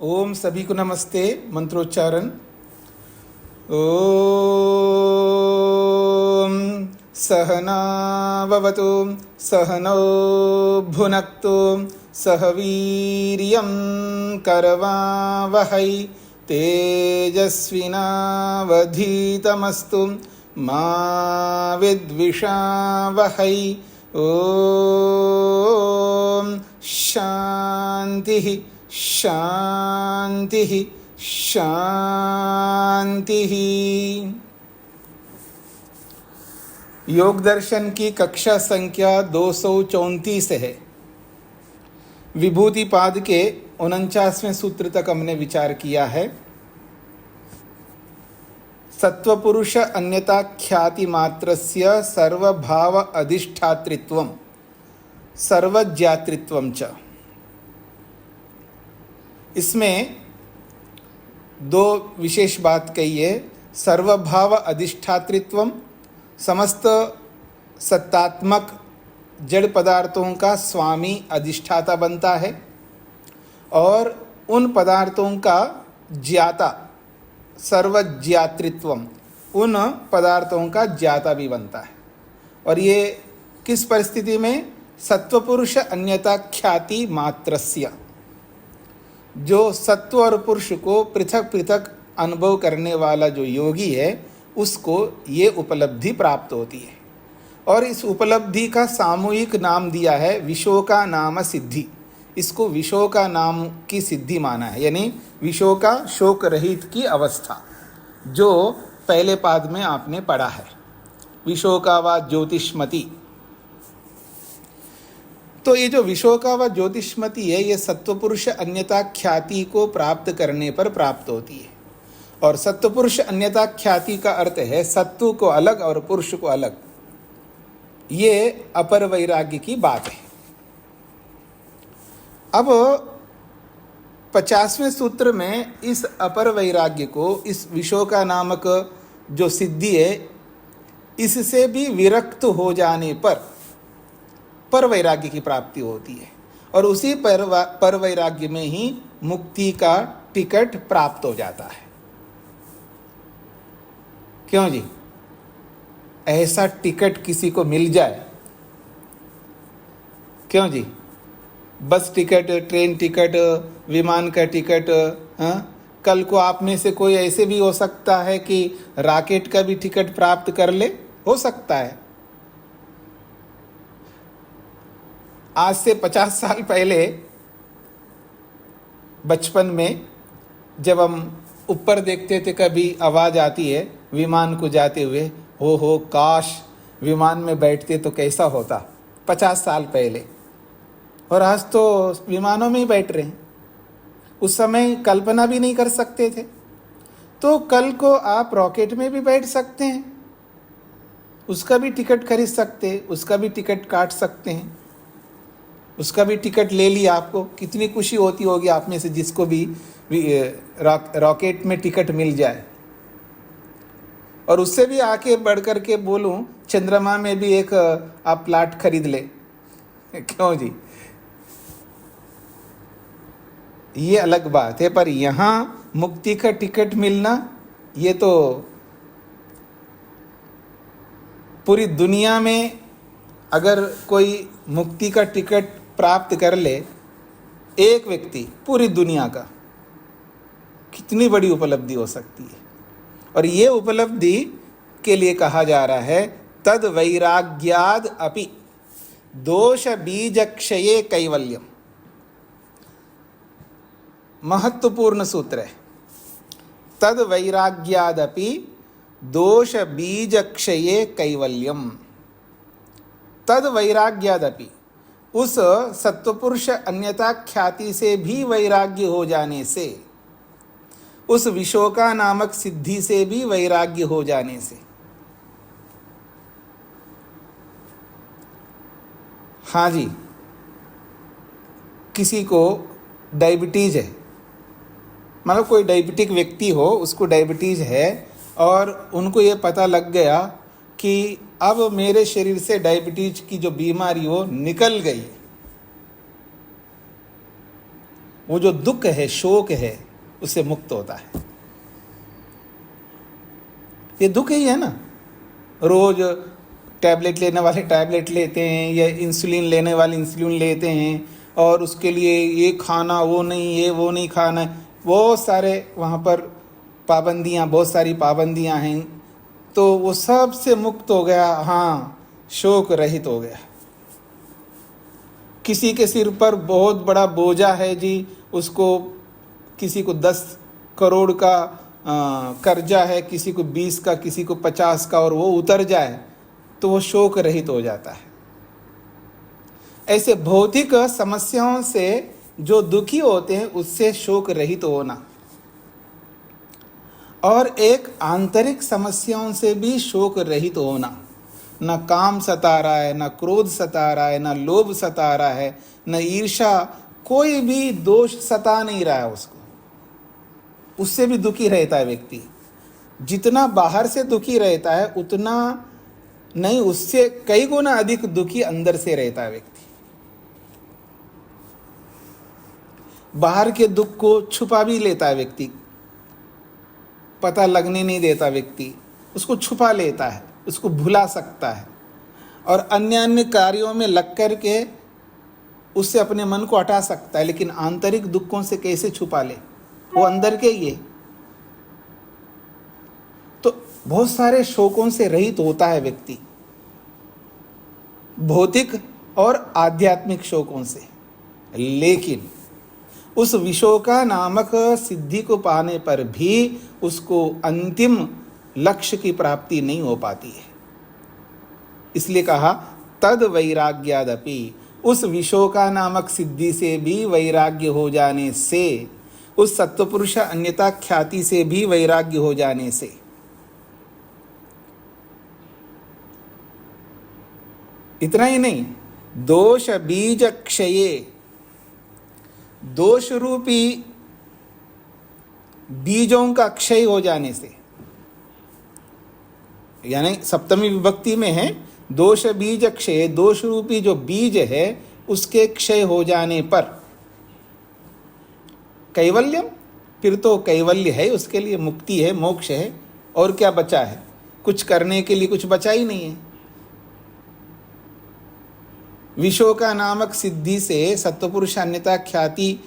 ओम सभी को नमस्ते। मंत्रोच्चारण। ओम सहनाववतु सहनौ भुनक्तु सह वीर्यं करवावहै तेजस्विनावधीतमस्तु मा विद्विषावहै। ओम शांति शांति शांति। योग दर्शन की कक्षा संख्या 234 है। विभूति पाद के 49वें सूत्र तक हमने विचार किया है। सत्वपुरुष अन्यता ख्याति मात्रस्य सर्वभाव अधिष्ठातृत्वं सर्वज्ञातृत्वं च। इसमें दो विशेष बात कही है। सर्वभाव अधिष्ठातृत्वम, समस्त सत्तात्मक जड़ पदार्थों का स्वामी अधिष्ठाता बनता है और उन पदार्थों का ज्ञाता सर्वज्ञातृत्वम, उन पदार्थों का ज्ञाता भी बनता है। और ये किस परिस्थिति में? सत्वपुरुष अन्यता ख्याति मात्रस्य, जो सत्व और पुरुष को पृथक पृथक अनुभव करने वाला जो योगी है उसको ये उपलब्धि प्राप्त होती है। और इस उपलब्धि का सामूहिक नाम दिया है विशोका नाम सिद्धि। इसको विशोका नाम की सिद्धि माना है, यानी विशोका शोक रहित की अवस्था, जो पहले पाद में आपने पढ़ा है। विशोका व ज्योतिष्मति। तो ये जो विशोका व ज्योतिष्मति है, ये सत्वपुरुष अन्यता ख्याति को प्राप्त करने पर प्राप्त होती है। और सत्वपुरुष अन्यता ख्याति का अर्थ है सत्व को अलग और पुरुष को अलग। ये अपर वैराग्य की बात है। अब 50वें सूत्र में इस अपर वैराग्य को, इस विशोका नामक जो सिद्धि है, इससे भी विरक्त हो जाने पर वैराग्य की प्राप्ति होती है। और उसी पर वैराग्य में ही मुक्ति का टिकट प्राप्त हो जाता है। क्यों जी? ऐसा टिकट किसी को मिल जाए? क्यों जी? बस टिकट, ट्रेन टिकट, विमान का टिकट। हाँ, कल को आप में से कोई ऐसे भी हो सकता है कि रॉकेट का भी टिकट प्राप्त कर ले, हो सकता है। आज से 50 साल पहले बचपन में जब हम ऊपर देखते थे, कभी आवाज़ आती है विमान को जाते हुए, हो काश विमान में बैठते तो कैसा होता। 50 साल पहले। और आज तो विमानों में ही बैठ रहे हैं। उस समय कल्पना भी नहीं कर सकते थे। तो कल को आप रॉकेट में भी बैठ सकते हैं, उसका भी टिकट खरीद सकते हैं, उसका भी टिकट काट सकते हैं, उसका भी टिकट ले लिया। आपको कितनी खुशी होती होगी आप में से जिसको भी रॉकेट में टिकट मिल जाए। और उससे भी आके बढ़ कर के बोलूं, चंद्रमा में भी एक आप प्लाट खरीद ले। क्यों जी? ये अलग बात है। पर यहाँ मुक्ति का टिकट मिलना, ये तो पूरी दुनिया में अगर कोई मुक्ति का टिकट प्राप्त कर ले, एक व्यक्ति, पूरी दुनिया का, कितनी बड़ी उपलब्धि हो सकती है। और ये उपलब्धि के लिए कहा जा रहा है तद वैराग्याद अपि दोष बीजक्षये कैवल्यम। महत्वपूर्ण सूत्र है। तद वैराग्यादपि दोष बीजक्षये कैवल्यम। तद वैराग्यादपि, उस सत्वपुरुष अन्यता ख्याति से भी वैराग्य हो जाने से, उस विशोका नामक सिद्धि से भी वैराग्य हो जाने से। हाँ जी, किसी को डायबिटीज है, मतलब कोई डायबिटिक व्यक्ति हो, उसको डायबिटीज है और उनको ये पता लग गया कि अब मेरे शरीर से डायबिटीज की जो बीमारी हो निकल गई, वो जो दुख है, शोक है, उससे मुक्त होता है। ये दुख ही है ना, रोज टैबलेट लेने वाले टैबलेट लेते हैं, या इंसुलिन लेने वाले इंसुलिन लेते हैं, और उसके लिए ये खाना वो नहीं, ये वो नहीं खाना है, बहुत सारे वहाँ पर पाबंदियाँ, बहुत सारी पाबंदियाँ हैं। तो वो सब से मुक्त हो गया, हाँ, शोक रहित हो गया। किसी के सिर पर बहुत बड़ा बोझा है जी, उसको किसी को 10 करोड़ का कर्जा है, किसी को 20 का, किसी को 50 का, और वो उतर जाए तो वो शोक रहित हो जाता है। ऐसे भौतिक समस्याओं से जो दुखी होते हैं उससे शोक रहित होना, और एक आंतरिक समस्याओं से भी शोक रहित होना। न काम सता रहा है, न क्रोध सता रहा है, न लोभ सता रहा है, न ईर्ष्या, कोई भी दोष सता नहीं रहा है उसको, उससे भी दुखी रहता है व्यक्ति। जितना बाहर से दुखी रहता है उतना नहीं, उससे कई गुना अधिक दुखी अंदर से रहता है व्यक्ति। बाहर के दुख को छुपा भी लेता है व्यक्ति, पता लगने नहीं देता व्यक्ति, उसको छुपा लेता है, उसको भुला सकता है, और अन्य अन्य कार्यों में लग कर के उससे अपने मन को हटा सकता है। लेकिन आंतरिक दुखों से कैसे छुपा ले, वो अंदर के ही है। तो बहुत सारे शोकों से रहित होता है व्यक्ति, भौतिक और आध्यात्मिक शोकों से। लेकिन उस विशोका नामक सिद्धि को पाने पर भी उसको अंतिम लक्ष्य की प्राप्ति नहीं हो पाती है। इसलिए कहा तद वैराग्यादपि, उस विशोका नामक सिद्धि से भी वैराग्य हो जाने से, उस सत्वपुरुष अन्यता ख्याति से भी वैराग्य हो जाने से, इतना ही नहीं, दोष बीज क्षये, दोष रूपी बीजों का क्षय हो जाने से, यानी सप्तमी विभक्ति में है दोष बीज क्षय, दोष रूपी जो बीज है उसके क्षय हो जाने पर कैवल्यम, फिर तो कैवल्य है, उसके लिए मुक्ति है, मोक्ष है, और क्या बचा है? कुछ करने के लिए कुछ बचा ही नहीं है। विशोका नामक सिद्धि से सत्वपुरुष अन्यता ख्याति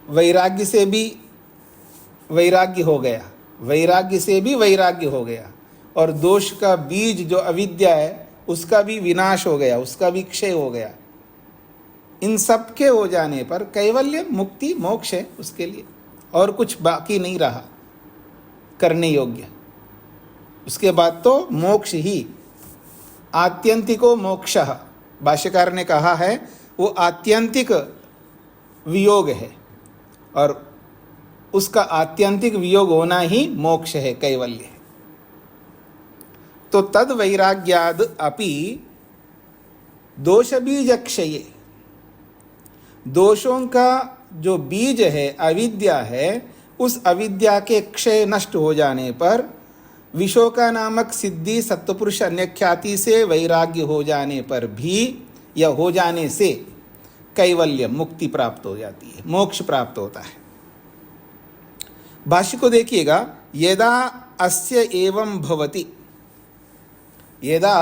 वैराग्य से भी वैराग्य हो गया, वैराग्य से भी वैराग्य हो गया, और दोष का बीज जो अविद्या है उसका भी विनाश हो गया, उसका भी क्षय हो गया। इन सब के हो जाने पर कैवल्य, मुक्ति, मोक्ष है उसके लिए, और कुछ बाकी नहीं रहा करने योग्य। उसके बाद तो मोक्ष ही, आत्यंतिको मोक्षः, भाष्यकार ने कहा है वो आत्यंतिक वियोग है, और उसका आत्यंतिक वियोग होना ही मोक्ष है, कैवल्य है। तो तद वैराग्याद अपि दोष बीज क्षये, दोषों का जो बीज है, अविद्या है, उस अविद्या के क्षय नष्ट हो जाने पर, विशोका नामक सिद्धि सत्वपुरुष अन्यख्याति से वैराग्य हो जाने पर भी, या हो जाने से कैवल्य, मुक्ति प्राप्त हो जाती है, मोक्ष प्राप्त होता है। भाष्य को देखिएगा, यदा अस्य एवं भवति, यदा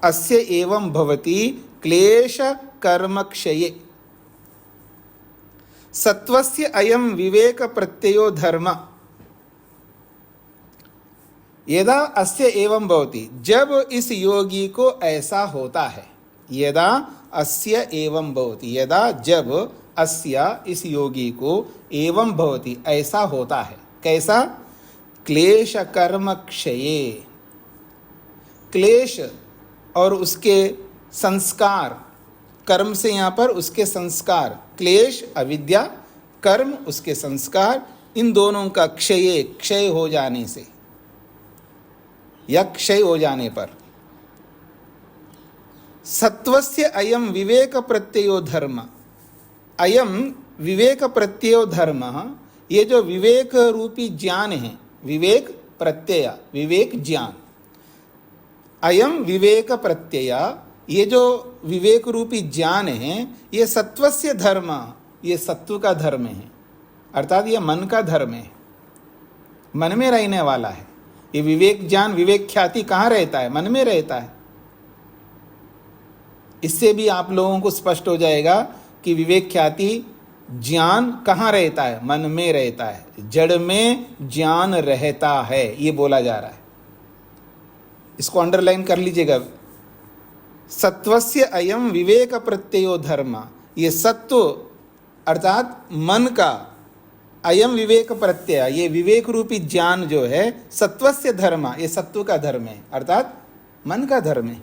अस्य एवं भवति क्लेश कर्म क्षये सत्वस्य अयं विवेक प्रत्ययो धर्म, यदा अस्य एवं भवति, जब इस योगी को ऐसा होता है, यदा अस्य एवं भवति, यदा जब अस्य इस योगी को एवं भवति ऐसा होता है, कैसा? क्लेश कर्म क्षये, क्लेश और उसके संस्कार, कर्म से यहाँ पर उसके संस्कार, क्लेश अविद्या, कर्म उसके संस्कार, इन दोनों का क्षय, क्षय हो जाने से, या क्षय हो जाने पर, सत्वस्य अयम विवेक प्रत्ययो धर्म, अयम विवेक प्रत्ययो धर्म, ये जो विवेक रूपी ज्ञान है, विवेक प्रत्यय, विवेक ज्ञान, अयम विवेक प्रत्यय, ये जो विवेक रूपी ज्ञान है, ये सत्वस्य धर्म, ये सत्व का धर्म है, अर्थात ये मन का धर्म है, मन में रहने वाला है। ये विवेक ज्ञान विवेक ख्याति कहाँ रहता है? मन में रहता है। इससे भी आप लोगों को स्पष्ट हो जाएगा कि विवेक ख्याति ज्ञान कहाँ रहता है? मन में रहता है। जड़ में ज्ञान रहता है, ये बोला जा रहा है। इसको अंडरलाइन कर लीजिएगा। सत्वस्य अयम विवेक प्रत्ययो धर्म, ये सत्व अर्थात मन का अयम विवेक प्रत्यय, ये विवेक रूपी ज्ञान जो है सत्वस्य धर्म, ये सत्व का धर्म है, अर्थात मन का धर्म है।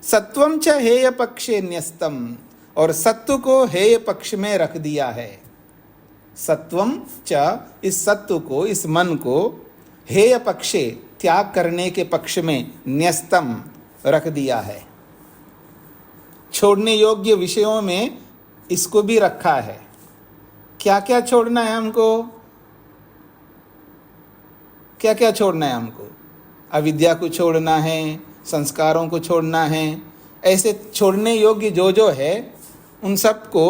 सत्वम च हेय पक्षे न्यस्तम, और सत्व को हेय पक्ष में रख दिया है। सत्वम च, इस सत्व को, इस मन को, हेय पक्षे, त्याग करने के पक्ष में, न्यस्तम, रख दिया है। छोड़ने योग्य विषयों में इसको भी रखा है। क्या क्या छोड़ना है हमको? क्या क्या छोड़ना है हमको? अविद्या को छोड़ना है, संस्कारों को छोड़ना है। ऐसे छोड़ने योग्य जो जो है उन सब को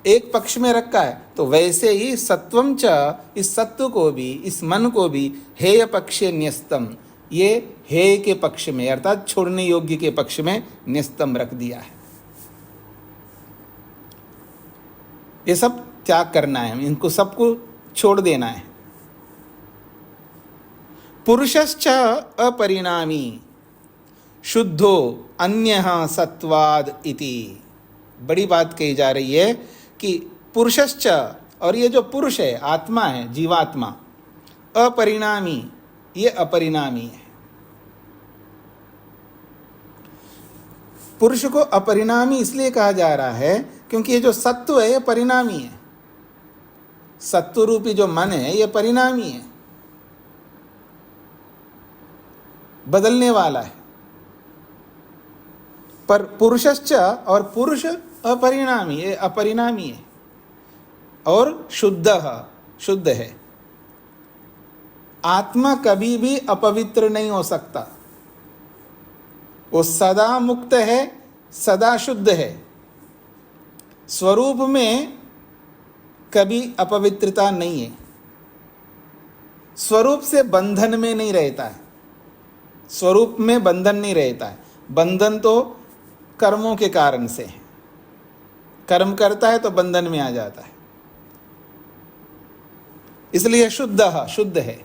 एक पक्ष में रखा है। तो वैसे ही सत्वम च, इस सत्व को भी, इस मन को भी, हेय पक्षे न्यस्तम, ये हेय के पक्ष में अर्थात छोड़ने योग्य के पक्ष में न्यस्तम रख दिया है। ये सब त्याग करना है, इनको सबको छोड़ देना है। पुरुषश्च अपरिणामी शुद्धो अन्यः सत्वाद इति। बड़ी बात कही जा रही है कि पुरुषश्च, और ये जो पुरुष है, आत्मा है, जीवात्मा, अपरिणामी, ये अपरिणामी है। पुरुष को अपरिणामी इसलिए कहा जा रहा है क्योंकि ये जो सत्व है ये परिणामी है। सत्व रूपी जो मन है ये परिणामी है, बदलने वाला है। पर पुरुषश्च, और पुरुष अपरिणामी, ये अपरिणामी है और शुद्ध है। आत्मा कभी भी अपवित्र नहीं हो सकता, वो सदा मुक्त है, सदा शुद्ध है। स्वरूप में कभी अपवित्रता नहीं है। स्वरूप से बंधन में नहीं रहता है, स्वरूप में बंधन नहीं रहता है। बंधन तो कर्मों के कारण से है, कर्म करता है तो बंधन में आ जाता है, इसलिए शुद्ध है।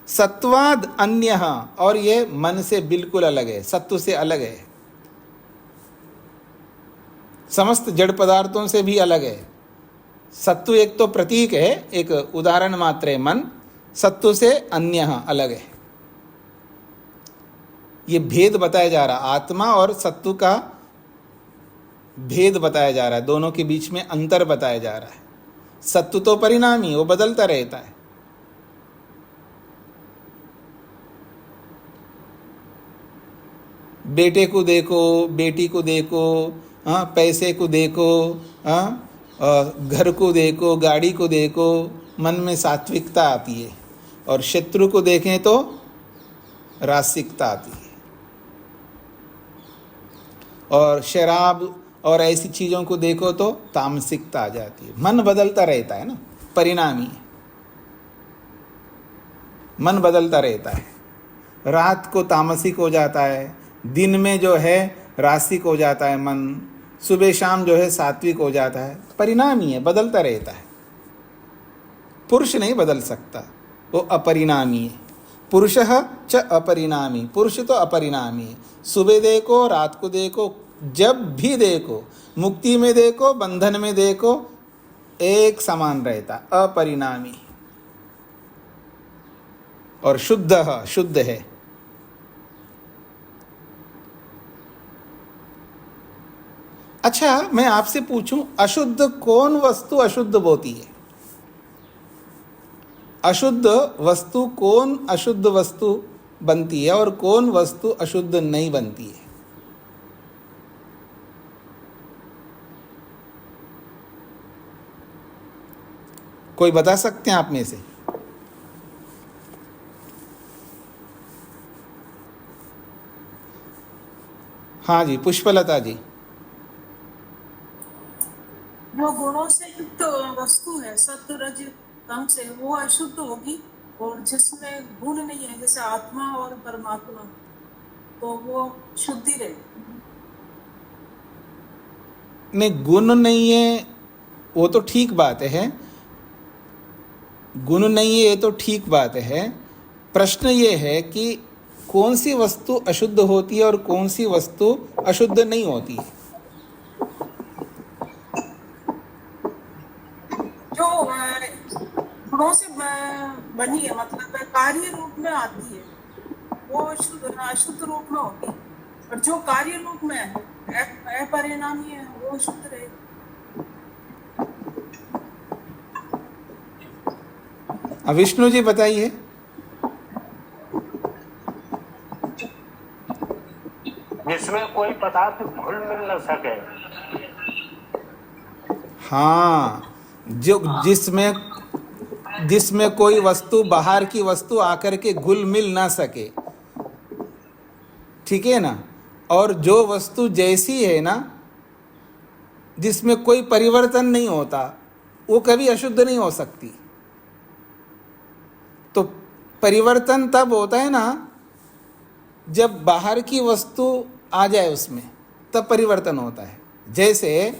सत्वाद अन्यः, और ये मन से बिल्कुल अलग है, सत्व से अलग है, समस्त जड़ पदार्थों से भी अलग है। सत्व एक तो प्रतीक है, एक उदाहरण मात्र है मन, सत्व से अन्यः अलग है। ये भेद बताया जा रहा, आत्मा और सत्व का भेद बताया जा रहा है, दोनों के बीच में अंतर बताया जा रहा है। सत्व तो परिणामी, वो बदलता रहता है। बेटे को देखो, बेटी को देखो, हाँ, पैसे को देखो, हाँ, घर को देखो, गाड़ी को देखो, मन में सात्विकता आती है। और शत्रु को देखें तो रासिकता आती है। और शराब और ऐसी चीज़ों को देखो तो तामसिकता आ जाती है। मन बदलता रहता है ना, परिणामी है, मन बदलता रहता है। रात को तामसिक हो जाता है, दिन में जो है रासिक हो जाता है मन, सुबह शाम जो है सात्विक हो जाता है। परिणामी है, बदलता रहता है। पुरुष नहीं बदल सकता, वो अपरिणामी है। पुरुषः च अपरिणामी, पुरुष तो अपरिणामी है। सुबह देखो, रात को देखो, जब भी देखो, मुक्ति में देखो, बंधन में देखो, एक समान रहता, अपरिणामी और शुद्ध है। अच्छा, मैं आपसे पूछूं, अशुद्ध कौन वस्तु अशुद्ध होती है? अशुद्ध वस्तु कौन अशुद्ध वस्तु बनती है और कौन वस्तु अशुद्ध नहीं बनती है? कोई बता सकते हैं आप में से? हाँ जी, पुष्पलता जी। गुणों से युक्त वस्तु है सत्व रज तम से, वो अशुद्ध होगी। और जिसमें गुण नहीं है, जैसे आत्मा और परमात्मा, तो वो शुद्धि रहेगी। नहीं, गुण नहीं है वो तो ठीक बात है, गुण नहीं है ये तो ठीक बात है। प्रश्न ये है कि कौन सी वस्तु अशुद्ध होती है और कौन सी वस्तु अशुद्ध नहीं होती है। जो गुणों से बनी है, मतलब कार्य रूप में आती है, वो अशुद्ध रूप में होती है। और जो कार्य रूप में है, अपरिणामी है, वो शुद्ध रहेगी। विष्णु जी बताइए। जिसमें कोई पदार्थ घुल मिल न सके। हाँ, जो जिसमें कोई वस्तु, बाहर की वस्तु आकर के घुल मिल ना सके, ठीक है ना। और जो वस्तु जैसी है ना, जिसमें कोई परिवर्तन नहीं होता, वो कभी अशुद्ध नहीं हो सकती। तो परिवर्तन तब होता है ना जब बाहर की वस्तु आ जाए उसमें, तब परिवर्तन होता है। जैसे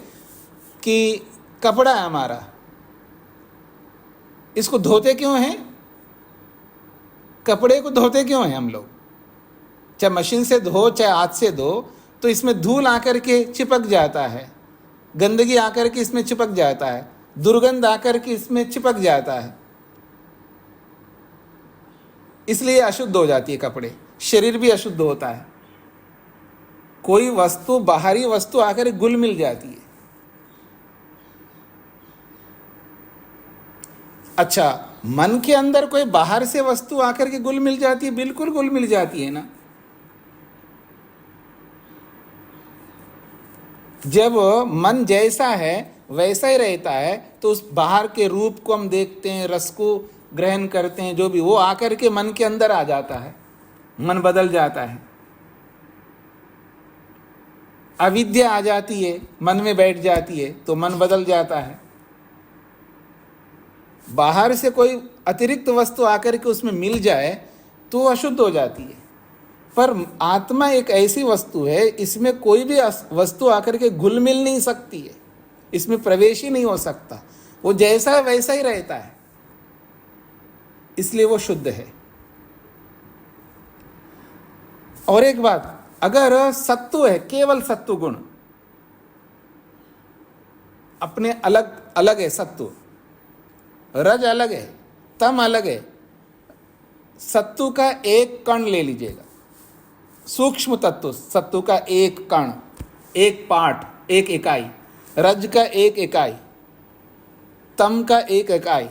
कि कपड़ा है हमारा, इसको धोते क्यों हैं? कपड़े को धोते क्यों हैं हम लोग? चाहे मशीन से धो चाहे हाथ से धो, तो इसमें धूल आकर के चिपक जाता है, गंदगी आकर के इसमें चिपक जाता है, दुर्गंध आकर के इसमें चिपक जाता है, इसलिए अशुद्ध हो जाती है कपड़े। शरीर भी अशुद्ध होता है, कोई वस्तु, बाहरी वस्तु आकर घुल मिल जाती है। अच्छा, मन के अंदर कोई बाहर से वस्तु आकर के घुल मिल जाती है? बिल्कुल घुल मिल जाती है ना। जब मन जैसा है वैसा ही रहता है, तो उस बाहर के रूप को हम देखते हैं, रस को ग्रहण करते हैं, जो भी वो आकर के मन के अंदर आ जाता है, मन बदल जाता है। अविद्या आ जाती है, मन में बैठ जाती है, तो मन बदल जाता है। बाहर से कोई अतिरिक्त वस्तु आकर के उसमें मिल जाए तो अशुद्ध हो जाती है। पर आत्मा एक ऐसी वस्तु है, इसमें कोई भी वस्तु आकर के घुल मिल नहीं सकती है, इसमें प्रवेश ही नहीं हो सकता, वो जैसा है वैसा ही रहता है, इसलिए वो शुद्ध है। और एक बात, अगर सत्व है, केवल सत्व गुण अपने अलग अलग है, सत्व, रज अलग है, तम अलग है। सत्व का एक कण ले लीजिएगा, सूक्ष्म तत्व, सत्व का एक कण, एक पार्ट, एक इकाई, रज का एक इकाई, तम का एक इकाई।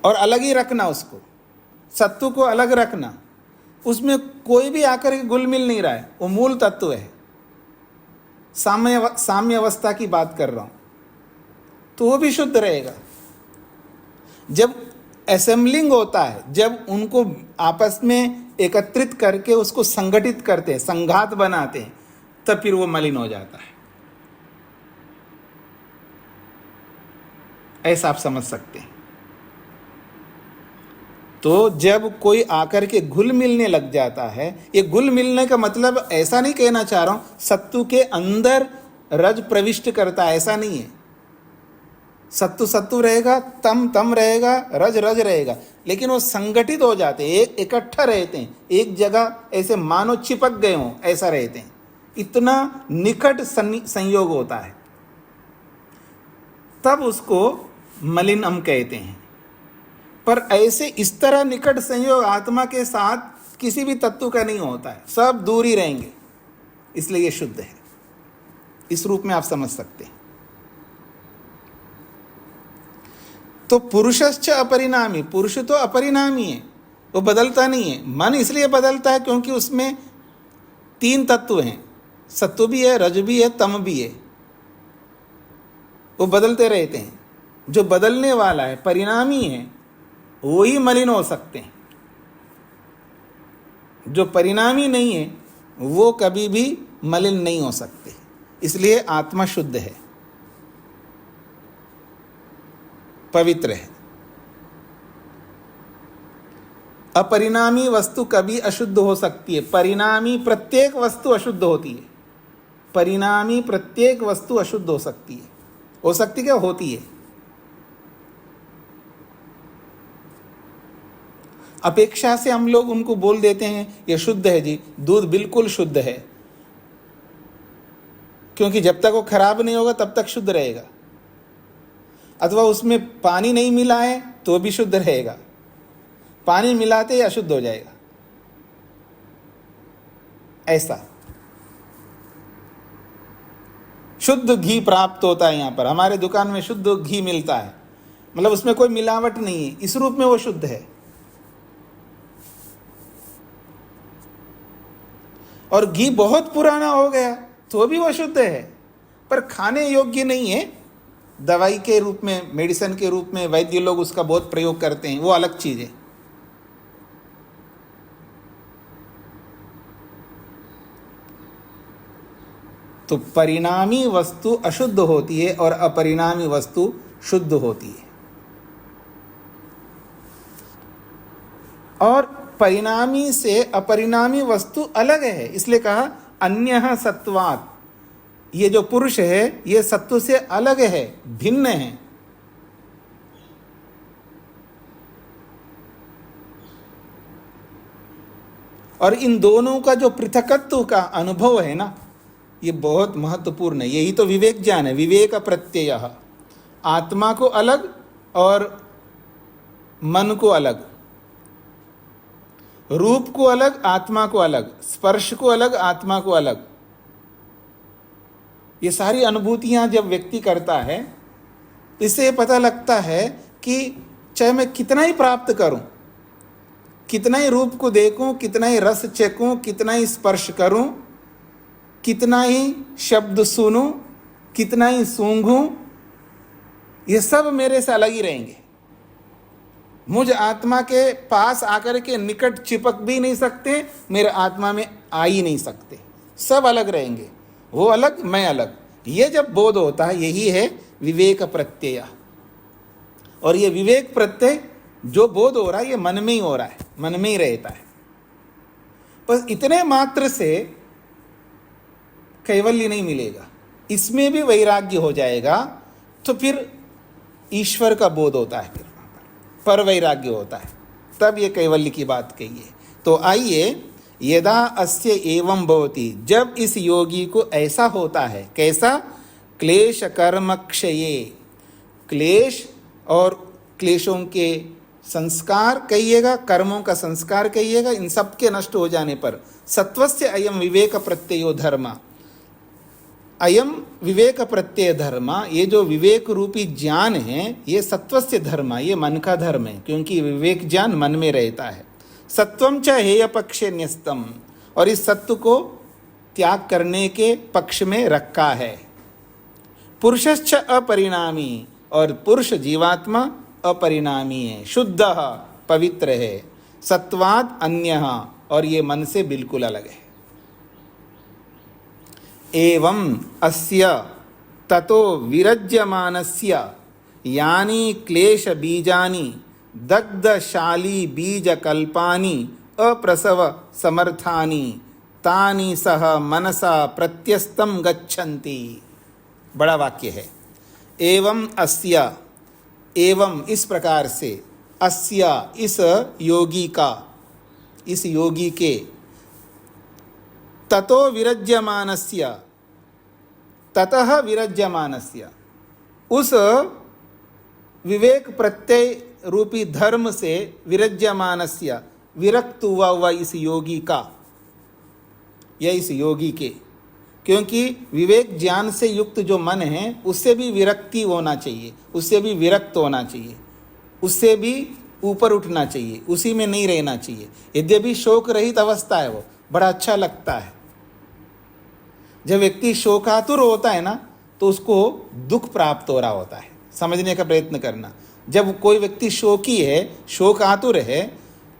और अलग ही रखना उसको, सत्व को अलग रखना, उसमें कोई भी आकर के घुल मिल नहीं रहा है, वो मूल तत्व है। साम्य अवस्था की बात कर रहा हूं, तो वो भी शुद्ध रहेगा। जब असेंबलिंग होता है, जब उनको आपस में एकत्रित करके उसको संगठित करते हैं, संघात बनाते हैं, तब फिर वो मलिन हो जाता है। ऐसा आप समझ सकते हैं। तो जब कोई आकर के घुल मिलने लग जाता है, ये घुल मिलने का मतलब ऐसा नहीं कहना चाह रहा हूं सत्तू के अंदर रज प्रविष्ट करता है, ऐसा नहीं है। सत्तू सत्तू रहेगा, तम तम रहेगा, रज रज रहेगा, लेकिन वो संगठित हो जाते हैं, एक इकट्ठा रहते हैं, एक जगह ऐसे मानो चिपक गए हों, ऐसा रहते हैं। इतना निकट संयोग होता है, तब उसको मलिन हम कहते हैं। पर ऐसे इस तरह निकट संयोग आत्मा के साथ किसी भी तत्व का नहीं होता है, सब दूर ही रहेंगे, इसलिए ये शुद्ध है। इस रूप में आप समझ सकते हैं। तो पुरुषश्च अपरिणामी, पुरुष तो अपरिणामी है, वो बदलता नहीं है। मन इसलिए बदलता है क्योंकि उसमें तीन तत्व हैं, सत्व भी है, रज भी है, तम भी है, वो बदलते रहते हैं। जो बदलने वाला है, परिणामी है, वो ही मलिन हो सकते हैं। जो परिणामी नहीं है वो कभी भी मलिन नहीं हो सकते। इसलिए आत्मा शुद्ध है, पवित्र है। अपरिणामी वस्तु कभी अशुद्ध हो सकती है, परिणामी प्रत्येक वस्तु अशुद्ध होती है। परिणामी प्रत्येक वस्तु अशुद्ध हो सकती है। हो सकती क्या? होती है। अपेक्षा से हम लोग उनको बोल देते हैं ये शुद्ध है जी, दूध बिल्कुल शुद्ध है, क्योंकि जब तक वो खराब नहीं होगा तब तक शुद्ध रहेगा। अथवा उसमें पानी नहीं मिला है तो भी शुद्ध रहेगा, पानी मिलाते ही अशुद्ध हो जाएगा। ऐसा शुद्ध घी प्राप्त होता है। यहाँ पर हमारे दुकान में शुद्ध घी मिलता है, मतलब उसमें कोई मिलावट नहीं है, इस रूप में वो शुद्ध है। और घी बहुत पुराना हो गया तो भी वो शुद्ध है, पर खाने योग्य नहीं है। दवाई के रूप में, मेडिसिन के रूप में वैद्य लोग उसका बहुत प्रयोग करते हैं, वो अलग चीज है। तो परिणामी वस्तु अशुद्ध होती है और अपरिणामी वस्तु शुद्ध होती है। और परिणामी से अपरिणामी वस्तु अलग है, इसलिए कहा अन्यः सत्वात्। ये जो पुरुष है ये सत्व से अलग है, भिन्न है। और इन दोनों का जो पृथकत्व का अनुभव है ना, ये बहुत महत्वपूर्ण है। यही तो विवेक ज्ञान है, विवेक प्रत्यय। आत्मा को अलग और मन को अलग, रूप को अलग, आत्मा को अलग, स्पर्श को अलग, आत्मा को अलग। ये सारी अनुभूतियां जब व्यक्ति करता है, इससे पता लगता है कि चाहे मैं कितना ही प्राप्त करूं, कितना ही रूप को देखूं, कितना ही रस चखूं, कितना ही स्पर्श करूं, कितना ही शब्द सुनूं, कितना ही सूंघूं, ये सब मेरे से अलग ही रहेंगे। मुझ आत्मा के पास आकर के निकट चिपक भी नहीं सकते, मेरे आत्मा में आ ही नहीं सकते, सब अलग रहेंगे। वो अलग, मैं अलग। ये जब बोध होता है, यही है विवेक प्रत्यय। और ये विवेक प्रत्यय जो बोध हो रहा है, ये मन में ही हो रहा है, मन में ही रहता है। बस इतने मात्र से कैवल्य नहीं मिलेगा, इसमें भी वैराग्य हो जाएगा, तो फिर ईश्वर का बोध होता है, फिर पर वैराग्य होता है, तब ये कैवल्य की बात कही है। तो आइए, यदा अस्य एवं भवति, जब इस योगी को ऐसा होता है, कैसा? क्लेश कर्म क्षये, क्लेश और क्लेशों के संस्कार कहिएगा, कर्मों का संस्कार कहिएगा, इन सब के नष्ट हो जाने पर सत्वस्य अयम विवेक प्रत्ययो धर्म, अयम विवेक प्रत्यय धर्म, ये जो विवेक रूपी ज्ञान है ये सत्वस्य धर्म, ये मन का धर्म है, क्योंकि विवेक ज्ञान मन में रहता है। सत्वम च हेय पक्षे न्यस्तम, और इस सत्व को त्याग करने के पक्ष में रखा है। पुरुषश्च अपरिणामी, और पुरुष जीवात्मा अपरिणामी है, शुद्ध पवित्र है। सत्वाद अन्यः, और ये मन से बिल्कुल अलग है। एवं अस्य ततो विरज्यमानस्य यानि क्लेश बीजानि दग्धशाली बीज कल्पानि अप्रसव समर्थानि तानि सह मनसा प्रत्यस्तम गच्छन्ति। बड़ा वाक्य है। एवं अस्य, एवं इस प्रकार से, अस्य इस योगी का, इस योगी के, ततो विरज्यमानस्य, ततः विरज्यमानस्य, उस विवेक प्रत्यय रूपी धर्म से विरज्यमानस्य, विरक्त हुआ इस योगी का, या इस योगी के, क्योंकि विवेक ज्ञान से युक्त जो मन है उससे भी विरक्ति होना चाहिए, उससे भी विरक्त होना चाहिए, उससे भी ऊपर उठना चाहिए, उसी में नहीं रहना चाहिए। यद्यपि शोक रहित अवस्था है, वो बड़ा अच्छा लगता है। जब व्यक्ति शोकातुर होता है ना, तो उसको दुख प्राप्त हो रहा होता है। समझने का प्रयत्न करना। जब कोई व्यक्ति शोकी है, शोकातुर है,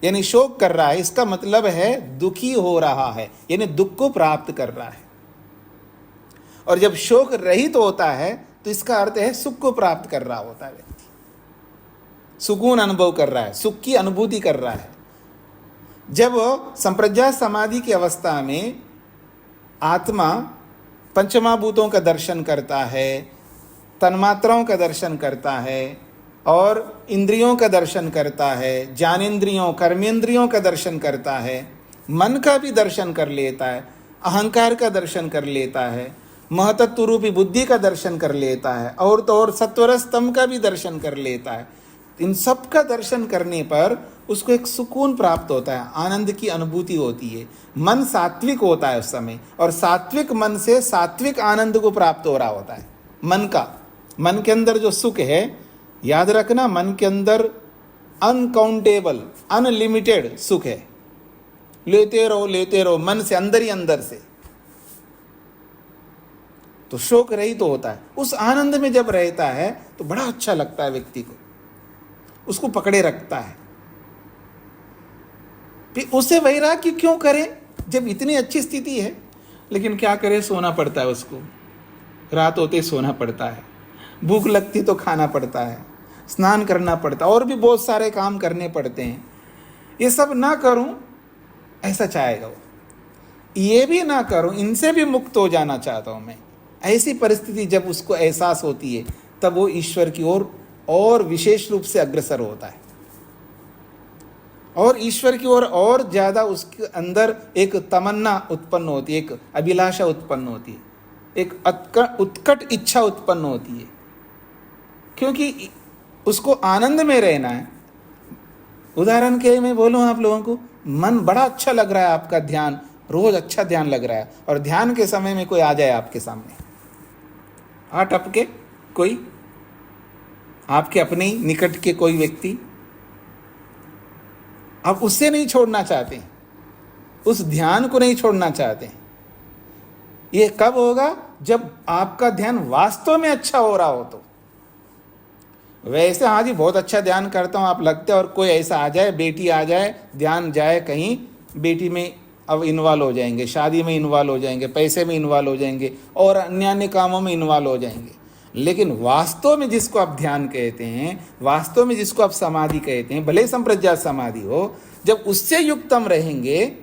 यानी शोक कर रहा है, इसका मतलब है दुखी हो रहा है, यानी दुख को प्राप्त कर रहा है। और जब शोक रहित होता है तो इसका अर्थ है सुख को प्राप्त कर रहा होता है व्यक्ति, सुकून अनुभव कर रहा है, सुख की अनुभूति कर रहा है। जब संप्रज्ञात समाधि की अवस्था में आत्मा पंचमहाभूतों का दर्शन करता है, तन्मात्राओं का दर्शन करता है और इंद्रियों का दर्शन करता है, ज्ञानेंद्रियों कर्मेंद्रियों का दर्शन करता है, मन का भी दर्शन कर लेता है, अहंकार का दर्शन कर लेता है, महतत्व रूपी बुद्धि का दर्शन कर लेता है, और तो और सत्वर स्तंभ का भी दर्शन कर लेता है। इन सब का दर्शन करने पर उसको एक सुकून प्राप्त होता है, आनंद की अनुभूति होती है, मन सात्विक होता है उस समय, और सात्विक मन से सात्विक आनंद को प्राप्त हो रहा होता है। मन के अंदर जो सुख है, याद रखना, मन के अंदर अनकाउंटेबल अनलिमिटेड सुख है, लेते रहो मन से, अंदर ही अंदर से। तो शोक रहित तो होता है, उस आनंद में जब रहता है तो बड़ा अच्छा लगता है व्यक्ति को, उसको पकड़े रखता है। फिर उसे वैराग्य क्यों करे जब इतनी अच्छी स्थिति है? लेकिन क्या करे, सोना पड़ता है उसको, रात होते सोना पड़ता है, भूख लगती तो खाना पड़ता है, स्नान करना पड़ता है, और भी बहुत सारे काम करने पड़ते हैं। ये सब ना करूं ऐसा चाहेगा वो, ये भी ना करूं, इनसे भी मुक्त हो जाना चाहता हूं मैं। ऐसी परिस्थिति जब उसको एहसास होती है तब वो ईश्वर की ओर और विशेष रूप से अग्रसर होता है, और ईश्वर की ओर और ज़्यादा उसके अंदर एक तमन्ना उत्पन्न होती है, एक अभिलाषा उत्पन्न होती है, एक उत्कट इच्छा उत्पन्न होती है, क्योंकि उसको आनंद में रहना है। उदाहरण के लिए मैं बोलूँ आप लोगों को, मन बड़ा अच्छा लग रहा है, आपका ध्यान रोज अच्छा ध्यान लग रहा है, और ध्यान के समय में कोई आ जाए आपके सामने, आ टपके कोई आपके अपने ही निकट के कोई व्यक्ति, आप उससे नहीं छोड़ना चाहते, उस ध्यान को नहीं छोड़ना चाहते। ये कब होगा? जब आपका ध्यान वास्तव में अच्छा हो रहा हो। तो वैसे हाँ जी बहुत अच्छा ध्यान करता हूँ आप लगते, और कोई ऐसा आ जाए, बेटी आ जाए, ध्यान जाए कहीं, बेटी में अब इन्वॉल्व हो जाएंगे, शादी में इन्वॉल्व हो जाएंगे, पैसे में इन्वॉल्व हो जाएंगे, और अन्य कामों में इन्वॉल्व हो जाएंगे। लेकिन वास्तव में जिसको आप ध्यान कहते हैं, वास्तव में जिसको आप समाधि कहते हैं, भले संप्रज्ञात समाधि हो, जब उससे युक्त हम रहेंगे,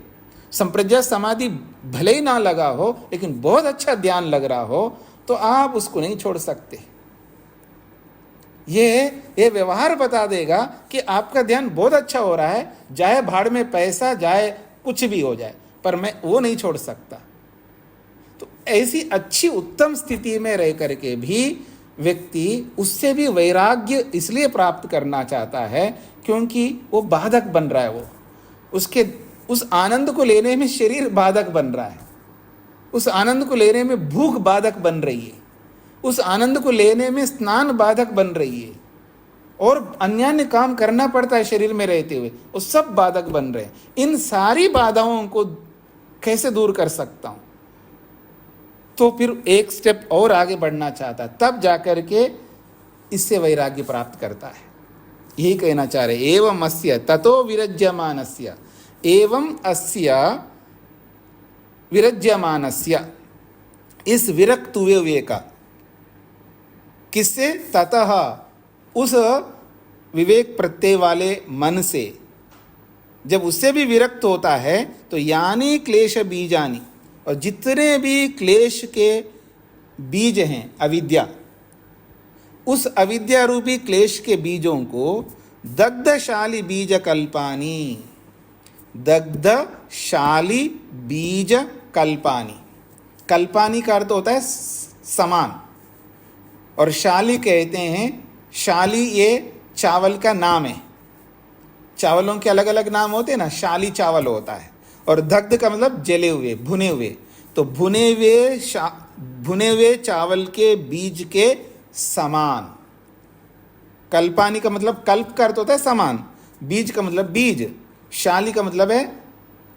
संप्रज्ञात समाधि भले ही ना लगा हो लेकिन बहुत अच्छा ध्यान लग रहा हो, तो आप उसको नहीं छोड़ सकते। ये व्यवहार बता देगा कि आपका ध्यान बहुत अच्छा हो रहा है, जाए भाड़ में पैसा जाए, कुछ भी हो जाए, पर मैं वो नहीं छोड़ सकता। तो ऐसी अच्छी उत्तम स्थिति में रह करके भी व्यक्ति उससे भी वैराग्य इसलिए प्राप्त करना चाहता है क्योंकि वो बाधक बन रहा है, वो उसके उस आनंद को लेने में शरीर बाधक बन रहा है, उस आनंद को लेने में भूख बाधक बन रही है, उस आनंद को लेने में स्नान बाधक बन रही है, और अन्य काम करना पड़ता है शरीर में रहते हुए, वो सब बाधक बन रहे हैं। इन सारी बाधाओं को कैसे दूर कर सकता हूं? तो फिर एक स्टेप और आगे बढ़ना चाहता है, तब जाकर के इससे वैराग्य प्राप्त करता है। यही कहना चाह रहे, एवं अस्य ततो विरज्यमानस्य, एवं अस्य विरज्यमानस्य, इस विरक्त हुए का, किससे? ततः, उस विवेक प्रत्यय वाले मन से। जब उससे भी विरक्त होता है तो यानी क्लेश बीजानी, और जितने भी क्लेश के बीज हैं, अविद्या, उस अविद्या रूपी क्लेश के बीजों को दग्धशाली बीज कल्पानी, दग्धशाली बीज कल्पानी, कल्पानी का अर्थ होता है समान, और शाली कहते हैं, शाली ये चावल का नाम है, चावलों के अलग अलग नाम होते हैं ना, शाली चावल होता है, और दग्ध का मतलब जले हुए, भुने हुए, तो भुने हुए चावल के बीज के समान। कल्पानी का मतलब, कल्प का अर्थ होता है समान, बीज का मतलब बीज, शाली का मतलब है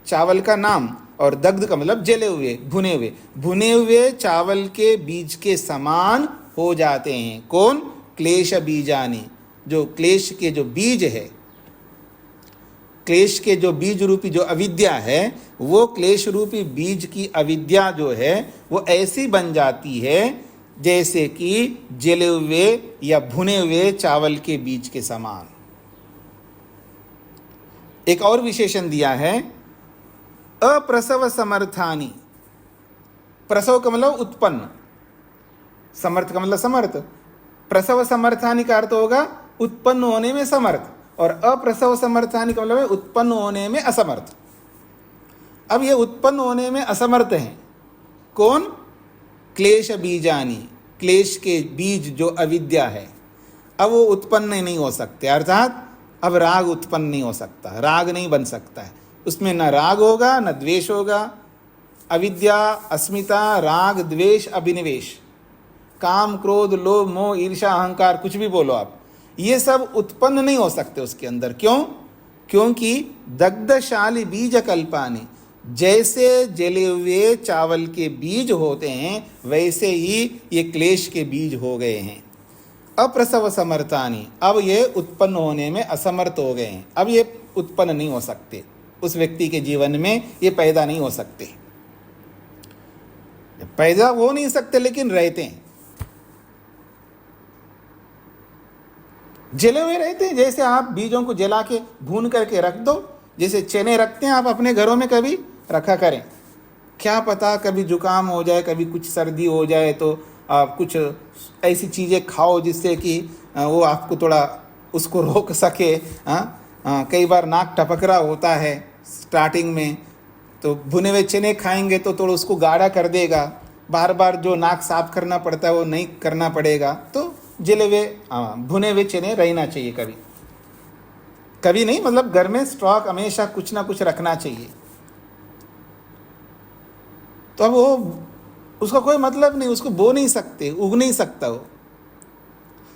चावल का नाम, और दग्ध का मतलब जले हुए, भुने हुए चावल के बीज के समान हो जाते हैं। कौन? क्लेश बीजानी, जो क्लेश के जो बीज है, क्लेश के जो बीज रूपी जो अविद्या है, वो क्लेश रूपी बीज की अविद्या जो है वो ऐसी बन जाती है जैसे कि जले हुए या भुने हुए चावल के बीज के समान। एक और विशेषण दिया है, अप्रसव समर्थानि। प्रसव का मतलब उत्पन्न, समर्थ का मतलब समर्थ। प्रसव समर्थानि का अर्थ होगा उत्पन्न होने में समर्थ, और अप्रसव समर्थानि का मतलब है उत्पन्न होने में असमर्थ। अब ये उत्पन्न होने में असमर्थ हैं कौन? क्लेश बीजानी, क्लेश के बीज जो अविद्या है, अब वो उत्पन्न नहीं हो सकते, अर्थात अब राग उत्पन्न नहीं हो सकता, राग नहीं बन सकता है, उसमें न राग होगा न द्वेष होगा। अविद्या, अस्मिता, राग, द्वेष, अभिनिवेश, काम, क्रोध, लोभ, मोह, ईर्ष्या, अहंकार, कुछ भी बोलो आप, ये सब उत्पन्न नहीं हो सकते उसके अंदर। क्यों? क्योंकि दग्धशाली बीज कल्पानी, जैसे जले हुए चावल के बीज होते हैं वैसे ही ये क्लेश के बीज हो गए हैं। अप्रसव समर्थानी, अब ये उत्पन्न होने में असमर्थ हो गए हैं, अब ये उत्पन्न नहीं हो सकते, उस व्यक्ति के जीवन में ये पैदा नहीं हो सकते। पैदा हो नहीं सकते लेकिन रहते हैं, जले हुए रहते हैं। जैसे आप बीजों को जला के भून करके रख दो, जैसे चने रखते हैं आप अपने घरों में, कभी रखा करें, क्या पता कभी जुकाम हो जाए, कभी कुछ सर्दी हो जाए, तो आप कुछ ऐसी चीज़ें खाओ जिससे कि वो आपको थोड़ा उसको रोक सके। कई बार नाक टपक रहा होता है स्टार्टिंग में, तो भुने हुए चने खाएंगे तो थोड़ा उसको गाढ़ा कर देगा, बार बार जो नाक साफ करना पड़ता है वो नहीं करना पड़ेगा। तो जले हुए भुने हुए चने रहना चाहिए, कभी कभी नहीं, मतलब घर में स्टॉक हमेशा कुछ ना कुछ रखना चाहिए। तो अब वो उसका कोई मतलब नहीं, उसको बो नहीं सकते, उग नहीं सकता वो।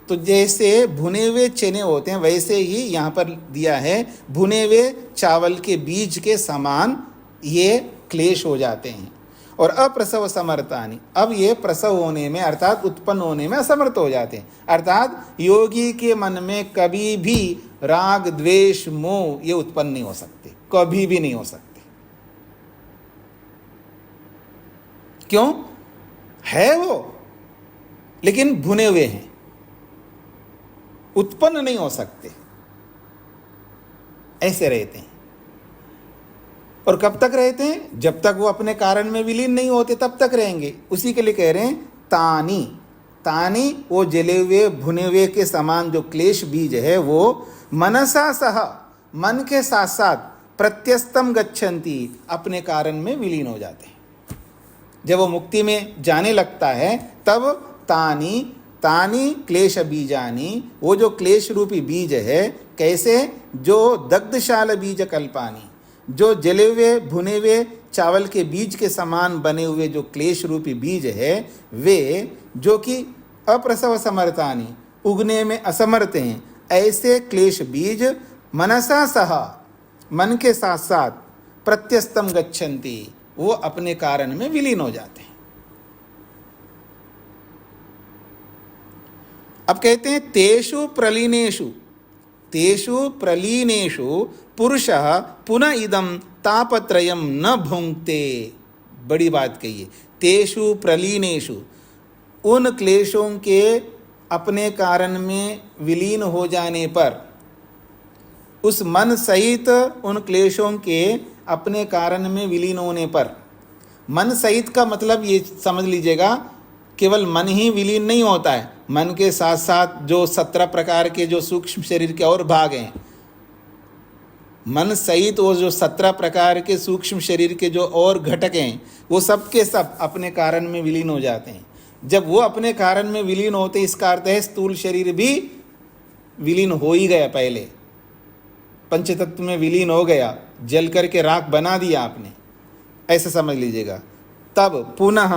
तो जैसे भुने हुए चने होते हैं वैसे ही यहाँ पर दिया है, भुने हुए चावल के बीज के समान ये क्लेश हो जाते हैं। और अप्रसव समर्थानि, अब ये प्रसव होने में अर्थात उत्पन्न होने में असमर्थ हो जाते हैं, अर्थात योगी के मन में कभी भी राग, द्वेष, मोह ये उत्पन्न नहीं हो सकते, कभी भी नहीं हो सकते। क्यों? है वो, लेकिन भुने हुए हैं, उत्पन्न नहीं हो सकते, ऐसे रहते हैं। और कब तक रहते हैं? जब तक वो अपने कारण में विलीन नहीं होते तब तक रहेंगे। उसी के लिए कह रहे हैं तानी, तानी वो जले हुए भुने हुए के समान जो क्लेश बीज है वो मनसा सह, मन के साथ साथ प्रत्यस्तम गच्छन्ति, अपने कारण में विलीन हो जाते हैं। जब वो मुक्ति में जाने लगता है तब तानी, तानी क्लेश बीजानी, वो जो क्लेश रूपी बीज है, कैसे? जो दग्धशाल बीज कल्पानी, जो जले हुए भुने हुए चावल के बीज के समान बने हुए जो क्लेश रूपी बीज है, वे जो कि अप्रसव समर्थानी, उगने में असमर्थ हैं, ऐसे क्लेश बीज मनसा सह, मन के साथ साथ प्रत्यस्तम गच्छन्ति, वो अपने कारण में विलीन हो जाते हैं। अब कहते हैं तेषु प्रलीनेषु, तेषु प्रलीनेषु पुरुषः पुनः इदं तापत्रयं न भुंक्ते। बड़ी बात कही है, तेषु प्रलीनेषु, उन क्लेशों के अपने कारण में विलीन हो जाने पर, उस मन सहित उन क्लेशों के अपने कारण में विलीन होने पर, मन सहित का मतलब ये समझ लीजिएगा, केवल मन ही विलीन नहीं होता है, मन के साथ साथ जो 17 प्रकार के जो सूक्ष्म शरीर के और भाग हैं, मन सहित वो जो 17 प्रकार के सूक्ष्म शरीर के जो और घटक हैं, वो सब के सब अपने कारण में विलीन हो जाते हैं। जब वो अपने कारण में विलीन होते, इसका अर्थ है स्थूल शरीर भी विलीन हो ही गया, पहले पंचतत्व में विलीन हो गया, जल करके राख बना दिया आपने, ऐसा समझ लीजिएगा। तब पुनः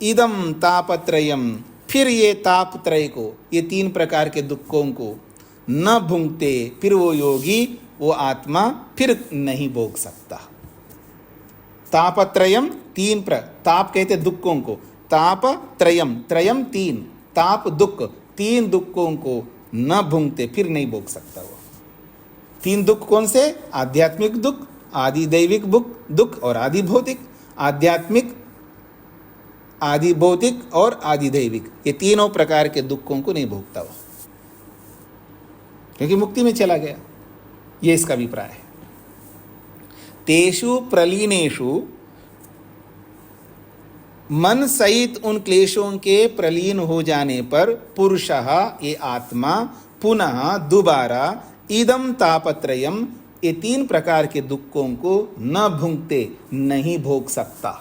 इदम तापत्रयम, फिर ये तापत्रय को, ये 3 प्रकार के दुखों को न भुंगते, फिर वो योगी, वो आत्मा फिर नहीं भोग सकता। तापत्रयम 3 ताप कहते दुखों को, ताप त्रयम, त्रयम 3, ताप दुख, 3 दुखों को न भुंगते, फिर नहीं भोग सकता वो। तीन दुख कौन से? आध्यात्मिक दुख, आदि दैविक दुख और आदि भौतिक। आध्यात्मिक, आदि भौतिक और आदि दैविक, ये तीनों प्रकार के दुखों को नहीं भोगता वो, क्योंकि मुक्ति में चला गया। ये इसका अभिप्राय है। तेषु प्रलीनेषु, मन सहित उन क्लेशों के प्रलीन हो जाने पर पुरुषः, ये आत्मा, पुनः दोबारा इदम तापत्रयम, ये तीन प्रकार के दुखों को न भुगते, नहीं भोग सकता।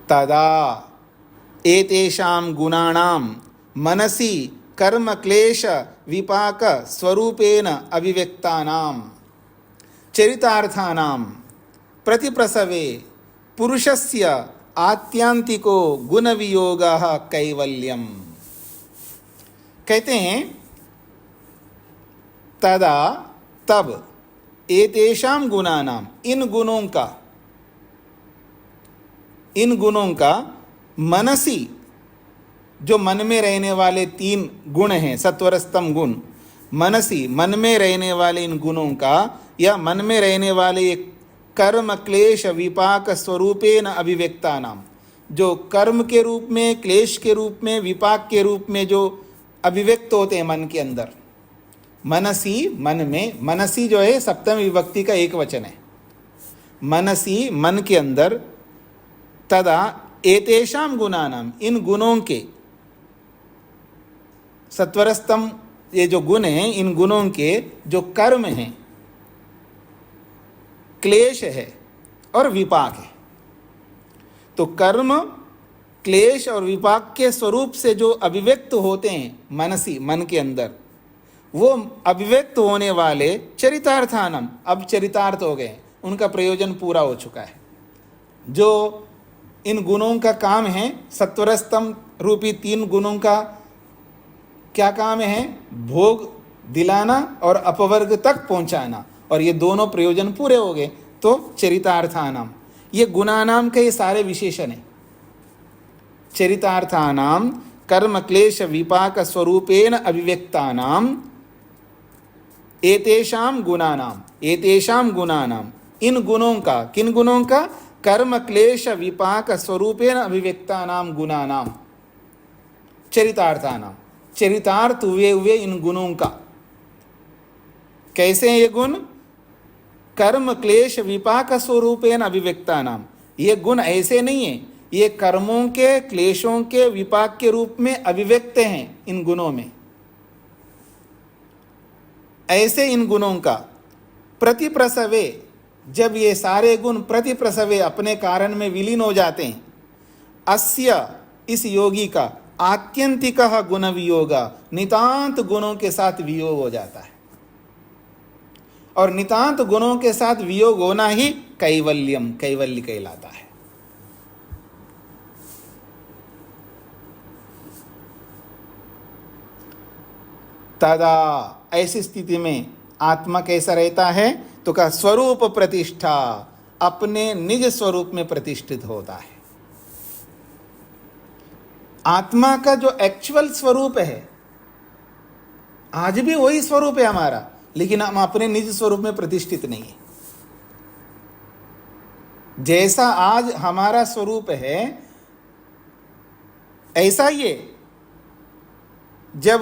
तदा एतेषां गुणानां मनसि कर्म क्लेश विपाक स्वरूपेण अभिव्यक्तानां चरितार्थानां प्रतिप्रसवे पुरुषस्य आत्यांतिको गुण वियोगः कैवल्यम। कहते हैं तदा, तब, एतेषां गुणानां, इन गुणों का मनसी, जो मन में रहने वाले तीन गुण हैं, सत्वरस्तम गुण, मनसी, मन में रहने वाले इन गुणों का, या मन में रहने वाले कर्म क्लेश विपाक स्वरूपेण अभिव्यक्ता नाम, जो कर्म के रूप में, क्लेश के रूप में, विपाक के रूप में जो अभिव्यक्त होते हैं मन के अंदर। मनसी, मन में, मनसी जो है सप्तम विभक्ति का एक वचन है। मनसी, मन के अंदर, तदा एतेषां गुणानाम, इन गुणों के, सत्वरस्तम ये जो गुण हैं, इन गुणों के जो कर्म हैं, क्लेश है और विपाक है। तो कर्म, क्लेश और विपाक के स्वरूप से जो अभिव्यक्त होते हैं मनसी, मन के अंदर, वो अभिव्यक्त होने वाले चरितार्थानम, अब चरितार्थ हो गए, उनका प्रयोजन पूरा हो चुका है। जो इन गुणों का काम है, सत्वरस्तम रूपी तीन गुणों का क्या काम है? भोग दिलाना और अपवर्ग तक पहुंचाना, और ये दोनों प्रयोजन पूरे हो गए तो चरितार्थानाम, ये गुणानाम के ये सारे विशेषण है। चरितार्थानाम कर्म क्लेश विपाक स्वरूपेण अभिव्यक्तानाम एतेषां गुणानाम, एतेषां गुणानाम, इन गुणों का, किन गुणों का? कर्म क्लेश विपाक स्वरूपेण अभिव्यक्तानाम गुणानाम चरितार्थानाम, चरितार्थ हुए इन गुणों का। कैसे हैं ये गुण? कर्म क्लेश विपाक स्वरूपेण अभिव्यक्तानाम, ये गुण ऐसे नहीं है, ये कर्मों के, क्लेशों के, विपाक के रूप में अभिव्यक्त हैं इन गुणों में। ऐसे इन गुणों का प्रतिप्रसवे, जब ये सारे गुण प्रतिप्रसवे अपने कारण में विलीन हो जाते हैं, अस्य, इस योगी का, आत्यंतिकः गुण वियोग, नितांत गुणों के साथ वियोग हो जाता है। और नितांत गुणों के साथ वियोग होना ही कैवल्यम, कैवल्य कहलाता है। तदा, ऐसी स्थिति में आत्मा कैसा रहता है? तो का स्वरूप प्रतिष्ठा, अपने निज स्वरूप में प्रतिष्ठित होता है। आत्मा का जो एक्चुअल स्वरूप है, आज भी वही स्वरूप है हमारा, लेकिन हम अपने निज स्वरूप में प्रतिष्ठित नहीं है। जैसा आज हमारा स्वरूप है, ऐसा ही है। जब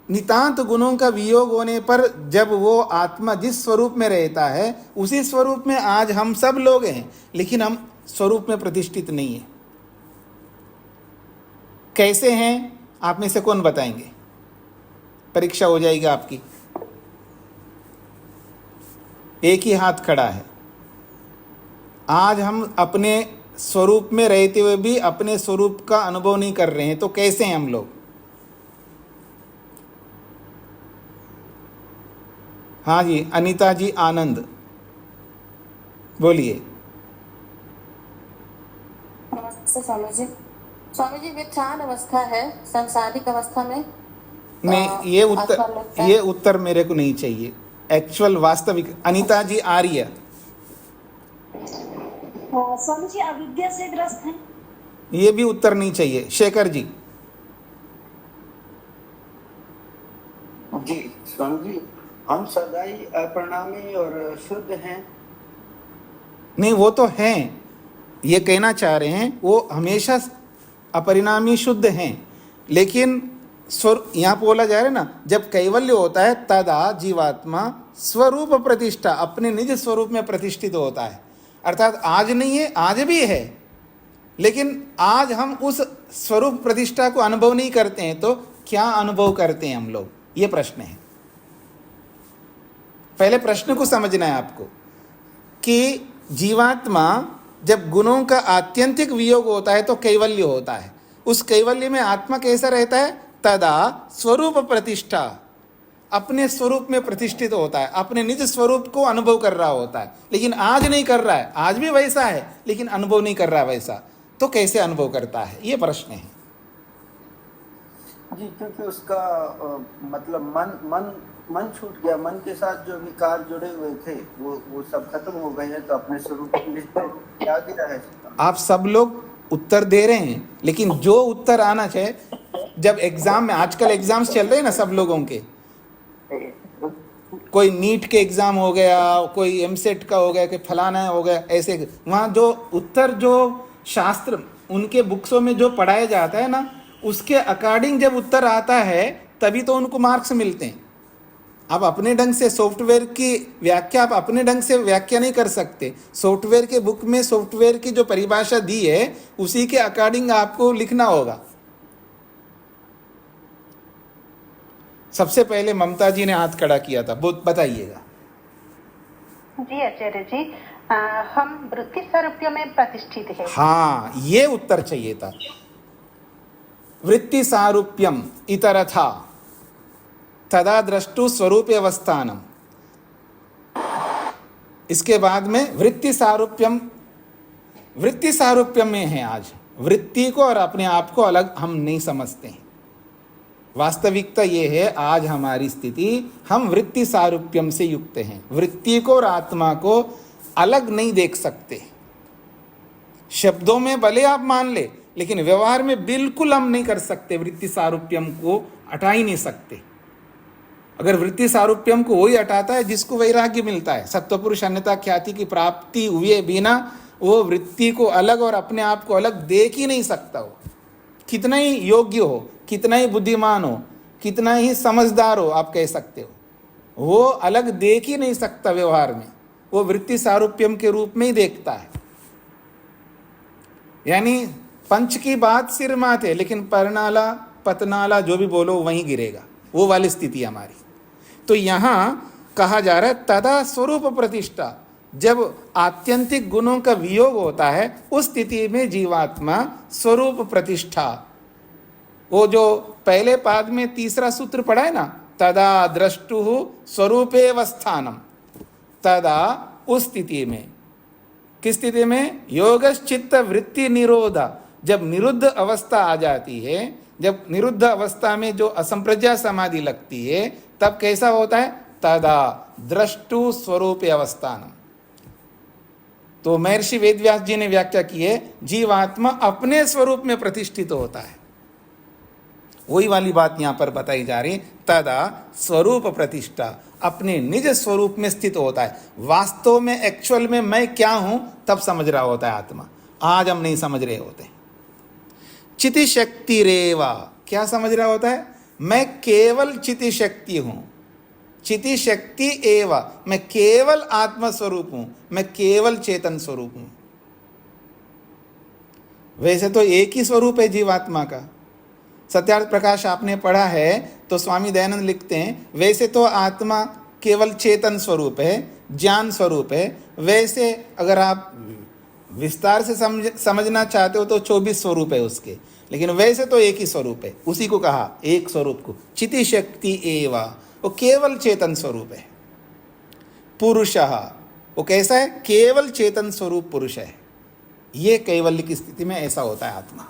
नितांत गुणों का वियोग होने पर, जब वो आत्मा जिस स्वरूप में रहता है, उसी स्वरूप में आज हम सब लोग हैं, लेकिन हम स्वरूप में प्रतिष्ठित नहीं है। कैसे हैं? आप में से कौन बताएंगे? परीक्षा हो जाएगी आपकी। एक ही हाथ खड़ा है। आज हम अपने स्वरूप में रहते हुए भी अपने स्वरूप का अनुभव नहीं कर रहे हैं, तो कैसे हैं हम लोग? हाँ जी, अनीता जी, आनंद, बोलिए। नमस्ते स्वामी जी। स्वामी जी, विच्छान अवस्था है सांसारिक अवस्था में। नहीं, ये उत्तर मेरे को नहीं चाहिए। एक्चुअल वास्तविक, अनीता जी आर्य। स्वामी जी, अविद्या से ग्रस्त हैं। ये भी उत्तर नहीं चाहिए। शेखर जी। स्वामी जी, हम सदाई अपरिणामी और शुद्ध हैं। नहीं, वो तो हैं, ये कहना चाह रहे हैं वो हमेशा अपरिणामी शुद्ध हैं, लेकिन यहाँ बोला जा रहा है ना, जब कैवल्य होता है तदा जीवात्मा स्वरूप प्रतिष्ठा, अपने निज स्वरूप में प्रतिष्ठित होता है। अर्थात आज नहीं है, आज भी है, लेकिन आज हम उस स्वरूप प्रतिष्ठा को अनुभव नहीं करते हैं, तो क्या अनुभव करते हैं हम लोग, ये प्रश्न है। पहले प्रश्न को समझना है आपको कि जीवात्मा जब गुणों का आत्यंतिक वियोग होता है तो कैवल्य होता है। उस कैवल्य में आत्मा कैसा रहता है? तदा स्वरूप प्रतिष्ठा, अपने स्वरूप में प्रतिष्ठित होता है, अपने निज स्वरूप को अनुभव कर रहा होता है। लेकिन आज नहीं कर रहा है, आज भी वैसा है लेकिन अनुभव नहीं कर रहा है वैसा, तो कैसे अनुभव करता है, ये प्रश्न है जी। क्योंकि उसका मतलब मन छूट गया, मन के साथ जो विकार जुड़े हुए थे वो सब खत्म हो गए हैं, तो अपने स्वरूप क्या गिरा है। आप सब लोग उत्तर दे रहे हैं, लेकिन जो उत्तर आना चाहिए, जब एग्जाम में, आजकल एग्जाम्स चल रहे हैं ना सब लोगों के, कोई नीट के एग्जाम हो गया, कोई एमसेट का हो गया, कोई फलाना हो गया, ऐसे वहाँ जो उत्तर, जो शास्त्र उनके बुक्सों में जो पढ़ाया जाता है ना, उसके अकॉर्डिंग जब उत्तर आता है तभी तो उनको मार्क्स मिलते हैं। आप अपने ढंग से सॉफ्टवेयर की व्याख्या, आप अपने ढंग से व्याख्या नहीं कर सकते। सॉफ्टवेयर के बुक में सॉफ्टवेयर की जो परिभाषा दी है उसी के अकॉर्डिंग आपको लिखना होगा। सबसे पहले ममता जी ने हाथ खड़ा किया था, बताइएगा। जी आचार्य जी, हम वृत्ति सारूप्य में प्रतिष्ठित है। हाँ, ये उत्तर चाहिए था। वृत्ति सारूप्यम इतरथा तदा द्रष्टु स्वरूप अवस्थानम। इसके बाद में वृत्ति सारूप्यम में है। आज वृत्ति को और अपने आप को अलग हम नहीं समझते हैं। वास्तविकता ये है, आज हमारी स्थिति, हम वृत्ति सारूप्यम से युक्त हैं। वृत्ति को और आत्मा को अलग नहीं देख सकते। शब्दों में भले आप मान ले, लेकिन व्यवहार में बिल्कुल हम नहीं कर सकते। वृत्ति सारूप्यम को हटा ही नहीं सकते। अगर वृत्ति सारूप्यम को वही हटाता है जिसको वैराग्य मिलता है, सत्वपुरुष अन्यता ख्याति की प्राप्ति हुए बिना वो वृत्ति को अलग और अपने आप को अलग देख ही नहीं सकता। हो कितना ही योग्य हो, कितना ही बुद्धिमान हो, कितना ही समझदार हो, आप कह सकते हो, वो अलग देख ही नहीं सकता। व्यवहार में वो वृत्ति सारूप्यम के रूप में ही देखता है। यानी पंच की बात सिर माथे, लेकिन परनाला पतनाला जो भी बोलो वहीं गिरेगा, वो वाली स्थिति हमारी। तो यहाँ कहा जा रहा है तदा स्वरूप प्रतिष्ठा, जब आत्यंतिक गुणों का वियोग होता है उस स्थिति में जीवात्मा स्वरूप प्रतिष्ठा, वो जो पहले पाद में तीसरा सूत्र पढ़ा है ना, तदा द्रष्टु स्वरूपेवस्थानम, तदा उस स्थिति में, किस स्थिति में? योगश्चित्त वृत्ति निरोधा, जब निरुद्ध अवस्था आ जाती है, जब निरुद्ध अवस्था में जो असंप्रज्ञा समाधि लगती है, तब कैसा होता है? तदा द्रष्टु स्वरूप अवस्थानम। तो महर्षि वेदव्यास जी ने व्याख्या की है, जीवात्मा अपने स्वरूप में प्रतिष्ठित होता है। वही वाली बात यहां पर बताई जा रही, तदा स्वरूप प्रतिष्ठा, अपने निज स्वरूप में स्थित होता है। वास्तव में, एक्चुअल में मैं क्या हूं तब समझ रहा होता है आत्मा। आज हम नहीं समझ रहे होते। चिति शक्ति रेवा, क्या समझ रहा होता है? मैं केवल चिति शक्ति हूं। चिति शक्ति एवा, मैं केवल आत्म स्वरूप हूं, मैं केवल चेतन स्वरूप हूं। वैसे तो एक ही स्वरूप है जीवात्मा का। सत्यार्थ प्रकाश आपने पढ़ा है तो स्वामी दयानंद लिखते हैं, वैसे तो आत्मा केवल चेतन स्वरूप है, ज्ञान स्वरूप है। वैसे अगर आप विस्तार से समझना चाहते हो तो 24 स्वरूप है उसके, लेकिन वैसे तो एक ही स्वरूप है। उसी को कहा एक स्वरूप को चिति शक्ति एवा, वो केवल चेतन स्वरूप है। पुरुषः, वो कैसा है? केवल चेतन स्वरूप पुरुष है। ये कैवल्य की स्थिति में ऐसा होता है आत्मा।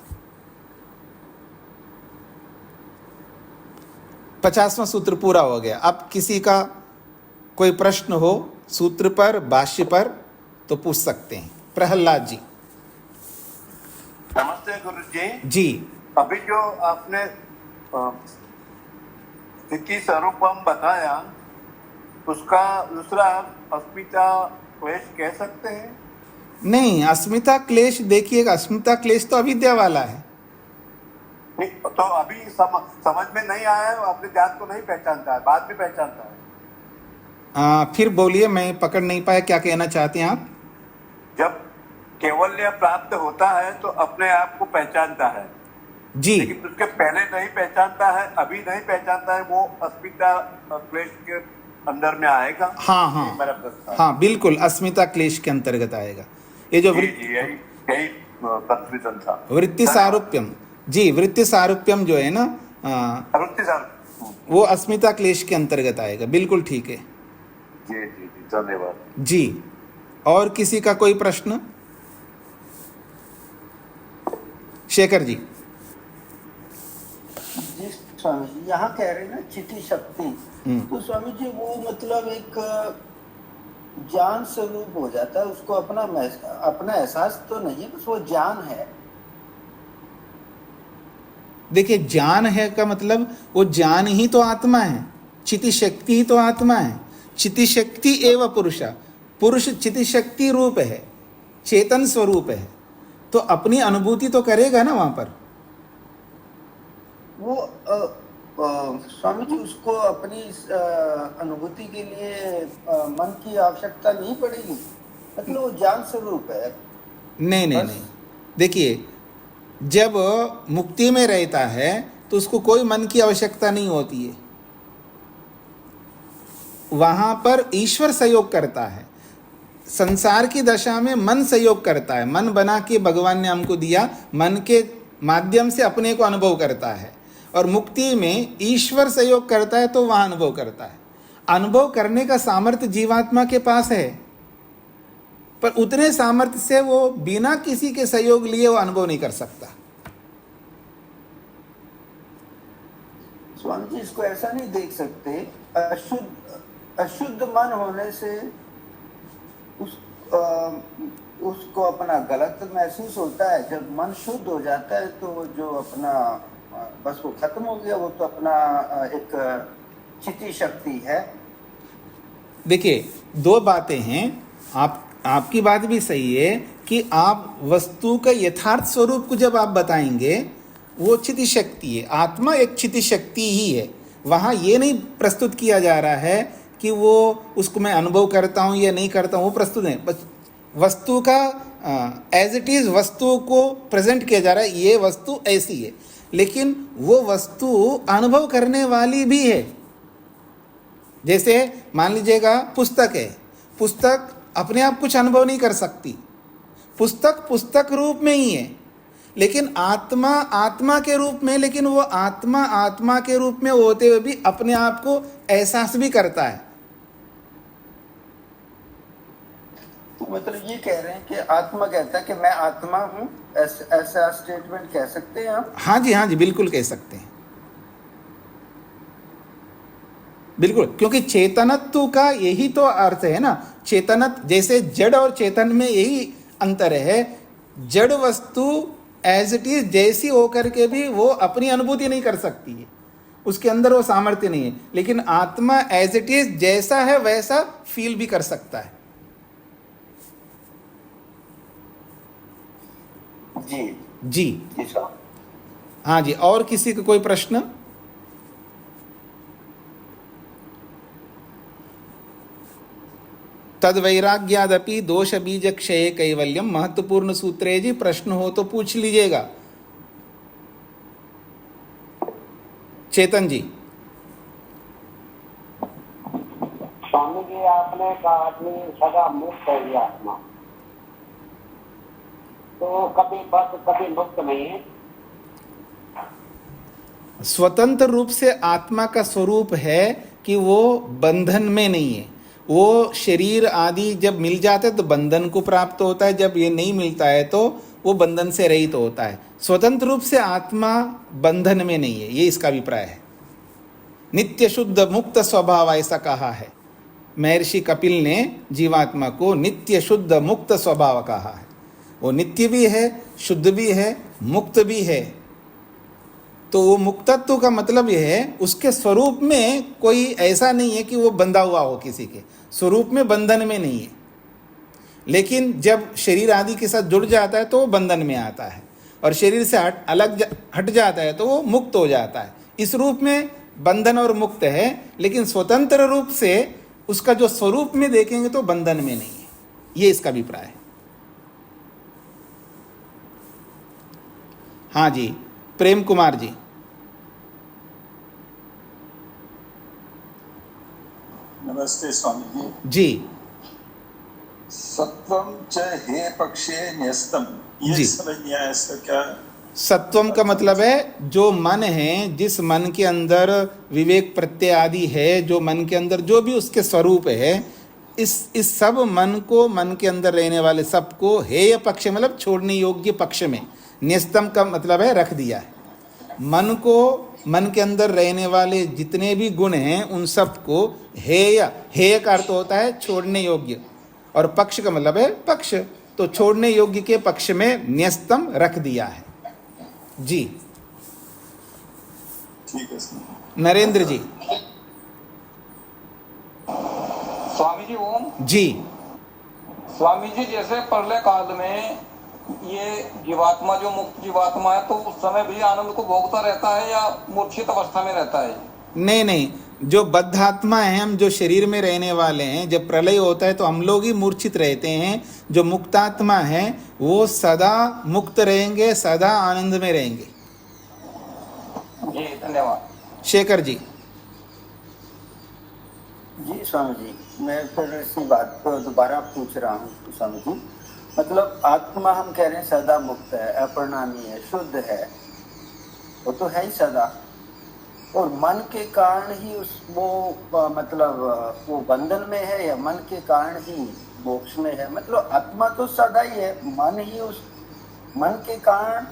50वां सूत्र पूरा हो गया। अब किसी का कोई प्रश्न हो सूत्र पर, भाष्य पर, तो पूछ सकते हैं। प्रहलाद जी। नमस्ते गुरु जी। जी। अभी जो आपने स्थिति स्वरूपम बताया, उसका दूसरा अस्मिता क्लेश कह सकते हैं? नहीं, अस्मिता क्लेश देखिएगा, अस्मिता क्लेश तो अविद्या वाला है। नहीं, तो अभी समझ में नहीं आया है, अपने जात को नहीं पहचानता है, बाद में पहचानता है। फिर बोलिए, मैं पकड़ नहीं पाया, क्या कहना चाहते हैं आप? जब कैवल्य प्राप्त होता है तो अपने आप को पहचानता है जी, लेकिन उसके पहले नहीं पहचानता है, अभी नहीं पहचानता है, वो अस्मिता क्लेश के अंदर में आएगा। हाँ हाँ मेरा प्रश्न है। हाँ, बिल्कुल अस्मिता क्लेश के अंतर्गत आएगा। ये जो जी, यही कंफ्यूजन था। वृत्ति सारूप्यम, जी वृत्ति सारूप्यम जो है ना, वृत्ति सारूप्यम, वो अस्मिता क्लेश के अंतर्गत आएगा। बिल्कुल ठीक है जी जी जी, धन्यवाद जी। और किसी का कोई प्रश्न? शेखर जी। जी स्वामी जी, यहाँ कह रहे हैं ना चिति शक्ति, तो स्वामी जी वो मतलब एक ज्ञान स्वरूप हो जाता है, उसको अपना एहसास तो नहीं है, बस वो ज्ञान है। देखिए, ज्ञान है का मतलब वो ज्ञान ही तो आत्मा है, चिति शक्ति ही तो आत्मा है। चिति शक्ति एवं पुरुषा, पुरुष चिति शक्ति रूप है, चेतन स्वरूप है, तो अपनी अनुभूति तो करेगा ना वहां पर। वो स्वामी जी उसको अपनी अनुभूति के लिए मन की आवश्यकता नहीं पड़ेगी, मतलब वो ज्ञान स्वरूप है। नहीं नहीं नहीं, देखिए जब मुक्ति में रहता है तो उसको कोई मन की आवश्यकता नहीं होती है, वहां पर ईश्वर सहयोग करता है। संसार की दशा में मन सहयोग करता है, मन बना के भगवान ने हमको दिया, मन के माध्यम से अपने को अनुभव करता है। और मुक्ति में ईश्वर सहयोग करता है तो वहां अनुभव करता है। अनुभव करने का सामर्थ्य जीवात्मा के पास है, पर उतने सामर्थ्य से वो बिना किसी के सहयोग लिए वो अनुभव नहीं कर सकता। स्वामी जी इसको ऐसा नहीं देख सकते, अशुद्ध मन होने से उसको अपना गलत महसूस होता है। जब मन शुद्ध हो जाता है तो वो जो अपना बस वो खत्म हो गया, वो तो अपना एक चिति शक्ति है। देखिए, दो बातें हैं। आपकी बात भी सही है कि आप वस्तु का यथार्थ स्वरूप को जब आप बताएंगे, वो चिति शक्ति है, आत्मा एक चिति शक्ति ही है। वहाँ ये नहीं प्रस्तुत किया जा रहा है कि वो उसको मैं अनुभव करता हूँ या नहीं करता हूँ, वो प्रस्तुत है। बस वस्तु का एज इट इज़ वस्तु को प्रेजेंट किया जा रहा है, ये वस्तु ऐसी है, लेकिन वो वस्तु अनुभव करने वाली भी है। जैसे मान लीजिएगा पुस्तक है, पुस्तक अपने आप कुछ अनुभव नहीं कर सकती, पुस्तक पुस्तक रूप में ही है, लेकिन आत्मा आत्मा के रूप में, लेकिन वो आत्मा आत्मा के रूप में होते हुए भी अपने आप को एहसास भी करता है। मतलब ये कह रहे हैं कि आत्मा कहता है कि मैं आत्मा हूँ, ऐसा स्टेटमेंट कह सकते हैं आप? हाँ जी, बिल्कुल कह सकते हैं, बिल्कुल, क्योंकि चेतनत्व का यही तो अर्थ है ना। चेतनत्व, जैसे जड़ और चेतन में यही अंतर है। जड़ वस्तु एज इट इज जैसी होकर के भी वो अपनी अनुभूति नहीं कर सकती है, उसके अंदर वो सामर्थ्य नहीं है, लेकिन आत्मा एज इट इज जैसा है वैसा फील भी कर सकता है। जी जी जी साहब। हाँ जी, और किसी का कोई प्रश्न? तद वैराग्यादपि दोष बीज क्षय कैवल्यम, महत्वपूर्ण सूत्र है जी, प्रश्न हो तो पूछ लीजिएगा। चेतन जी। स्वामी जी, आपने कहा आदमी सदा मुक्त है ये आत्मा, तो कभी बद्ध कभी मुक्त नहीं है। स्वतंत्र रूप से आत्मा का स्वरूप है कि वो बंधन में नहीं है। वो शरीर आदि जब मिल जाते हैं तो बंधन को प्राप्त होता है, जब ये नहीं मिलता है तो वो बंधन से रहित होता है। स्वतंत्र रूप से आत्मा बंधन में नहीं है, ये इसका अभिप्राय है। नित्य शुद्ध मुक्त स्वभाव ऐसा कहा है महर्षि कपिल ने, जीवात्मा को नित्य शुद्ध मुक्त स्वभाव कहा है। वो नित्य भी है, शुद्ध भी है, मुक्त भी है। तो वो मुक्तत्व का मतलब यह है उसके स्वरूप में कोई ऐसा नहीं है कि वो बंधा हुआ हो, किसी के स्वरूप में बंधन में नहीं है, लेकिन जब शरीर आदि के साथ जुड़ जाता है तो वो बंधन में आता है, और शरीर से हट जाता है तो वो मुक्त हो जाता है। इस रूप में बंधन और मुक्त है, लेकिन स्वतंत्र रूप से उसका जो स्वरूप में देखेंगे तो बंधन में नहीं है। ये इसका अभिप्राय है। हाँ जी, प्रेम कुमार जी। नमस्ते स्वामी जी। जी सत्वम च हे पक्षे न्यस्तम, ये जी। समझ नहीं आया इसका क्या? सत्वम का मतलब है जो मन है, जिस मन के अंदर विवेक प्रत्यय आदि है, जो मन के अंदर जो भी उसके स्वरूप है, इस सब मन को, मन के अंदर रहने वाले सबको हेय पक्ष मतलब छोड़ने योग्य पक्ष में, न्यस्तम का मतलब है रख दिया है। मन को, मन के अंदर रहने वाले जितने भी गुण हैं उन सबको हेय, हेय का अर्थ होता है छोड़ने योग्य, और पक्ष का मतलब है पक्ष, तो छोड़ने योग्य के पक्ष में न्यस्तम रख दिया है। जी ठीक है स्वामी। नरेंद्र जी। स्वामी जी ओम। जी स्वामी जी, जैसे प्रलय काल में ये जीवात्मा, जो मुक्त जीवात्मा है, तो उस समय भी आनंद को भोगता रहता है या मूर्छित अवस्था में रहता है? नहीं नहीं, जो बद्धात्मा है, हम जो शरीर में रहने वाले हैं, जब प्रलय होता है तो हम लोग ही मूर्छित रहते हैं। जो मुक्तात्मा है वो सदा मुक्त रहेंगे, सदा आनंद में रहेंगे। जी धन्यवाद। शेखर जी। जी स्वामी जी, मैं फिर इसी बात को दोबारा पूछ रहा हूँ स्वामी जी। मतलब आत्मा हम कह रहे हैं सदा मुक्त है, अपरिणामी है, शुद्ध है, वो तो है ही सदा, और मन के कारण ही मतलब वो बंधन में है, या मन के कारण ही मोक्ष में है? मतलब आत्मा तो सदा ही है, मन ही उस मन के कारण,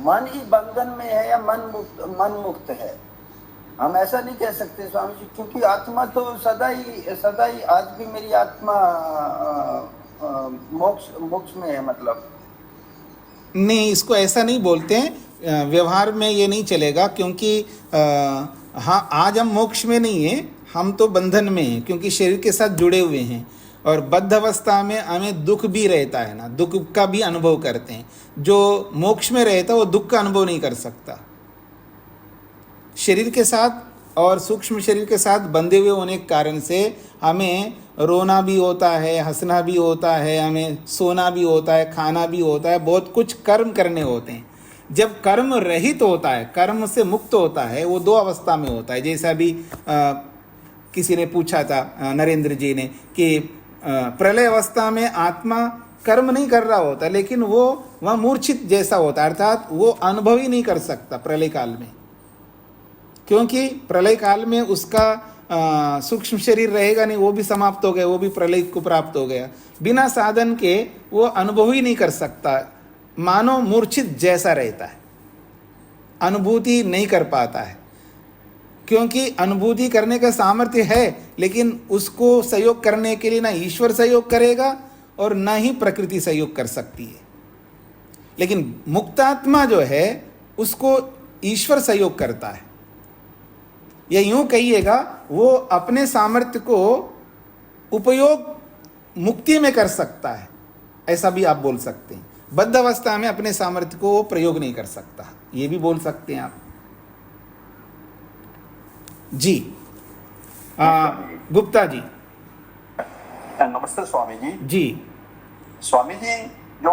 मन ही बंधन में है या मन मुक्त है? हम ऐसा नहीं कह सकते स्वामी जी, क्योंकि आत्मा तो सदा ही आज भी मेरी आत्मा मोक्ष में है। मतलब नहीं, इसको ऐसा नहीं बोलते हैं, व्यवहार में ये नहीं चलेगा, क्योंकि हाँ, आज हम मोक्ष में नहीं हैं, हम तो बंधन में हैं, क्योंकि शरीर के साथ जुड़े हुए हैं, और बद्ध अवस्था में हमें दुख भी रहता है ना, दुख का भी अनुभव करते हैं। जो मोक्ष में रहता है वो दुख का अनुभव नहीं कर सकता। शरीर के साथ और सूक्ष्म शरीर के साथ बंधे हुए होने के कारण से हमें रोना भी होता है, हंसना भी होता है, हमें सोना भी होता है, खाना भी होता है, बहुत कुछ कर्म करने होते हैं। जब कर्म रहित होता है, कर्म से मुक्त होता है, वो दो अवस्था में होता है। जैसा अभी किसी ने पूछा था, नरेंद्र जी ने, कि प्रलय अवस्था में आत्मा कर्म नहीं कर रहा होता, लेकिन वो वह मूर्छित जैसा होता है, अर्थात वो अनुभव ही नहीं कर सकता प्रलय काल में, क्योंकि प्रलय काल में उसका सूक्ष्म शरीर रहेगा नहीं, वो भी समाप्त हो गया, वो भी प्रलय को प्राप्त हो गया। बिना साधन के वो अनुभव ही नहीं कर सकता, मानो मूर्छित जैसा रहता है, अनुभूति नहीं कर पाता है, क्योंकि अनुभूति करने का सामर्थ्य है, लेकिन उसको सहयोग करने के लिए ना ईश्वर सहयोग करेगा और ना ही प्रकृति सहयोग कर सकती है। लेकिन मुक्तात्मा जो है उसको ईश्वर सहयोग करता है, या यूं कहिएगा वो अपने सामर्थ्य को उपयोग मुक्ति में कर सकता है, ऐसा भी आप बोल सकते हैं। बद्ध अवस्था में अपने सामर्थ्य को प्रयोग नहीं कर सकता, ये भी बोल सकते हैं आप। जी गुप्ता जी। नमस्ते स्वामी जी। जी स्वामी जी, जो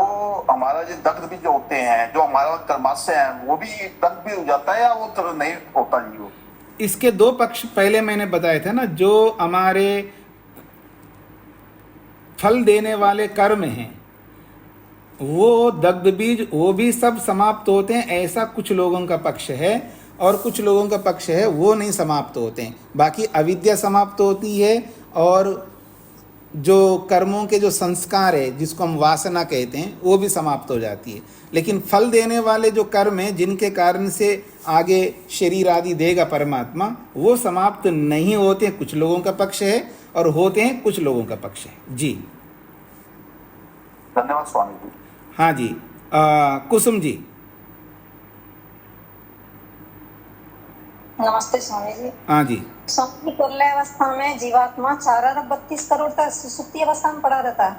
हमारा जो दग्ध भी जो होते हैं, जो हमारा कर्माशय है, वो भी दग्ध भी हो जाता है या वो तो नहीं होता जी? वो इसके दो पक्ष पहले मैंने बताए थे ना, जो हमारे फल देने वाले कर्म हैं वो दग्ध बीज, वो भी सब समाप्त होते हैं, ऐसा कुछ लोगों का पक्ष है, और कुछ लोगों का पक्ष है वो नहीं समाप्त होते हैं। बाकी अविद्या समाप्त होती है, और जो कर्मों के जो संस्कार है, जिसको हम वासना कहते हैं, वो भी समाप्त हो जाती है। लेकिन फल देने वाले जो कर्म हैं, जिनके कारण से आगे शरीर आदि देगा परमात्मा, वो समाप्त नहीं होते हैं। कुछ लोगों का पक्ष है, और होते हैं कुछ लोगों का पक्ष है। जी धन्यवाद स्वामी जी। हाँ जी, कुसुम जी। नमस्ते स्वामी जी। हाँ जी। स्वामी प्रलय अवस्था में जीवात्मा 4 अरब 32 करोड़ तक सुसुप्ति अवस्था में पड़ा रहता है।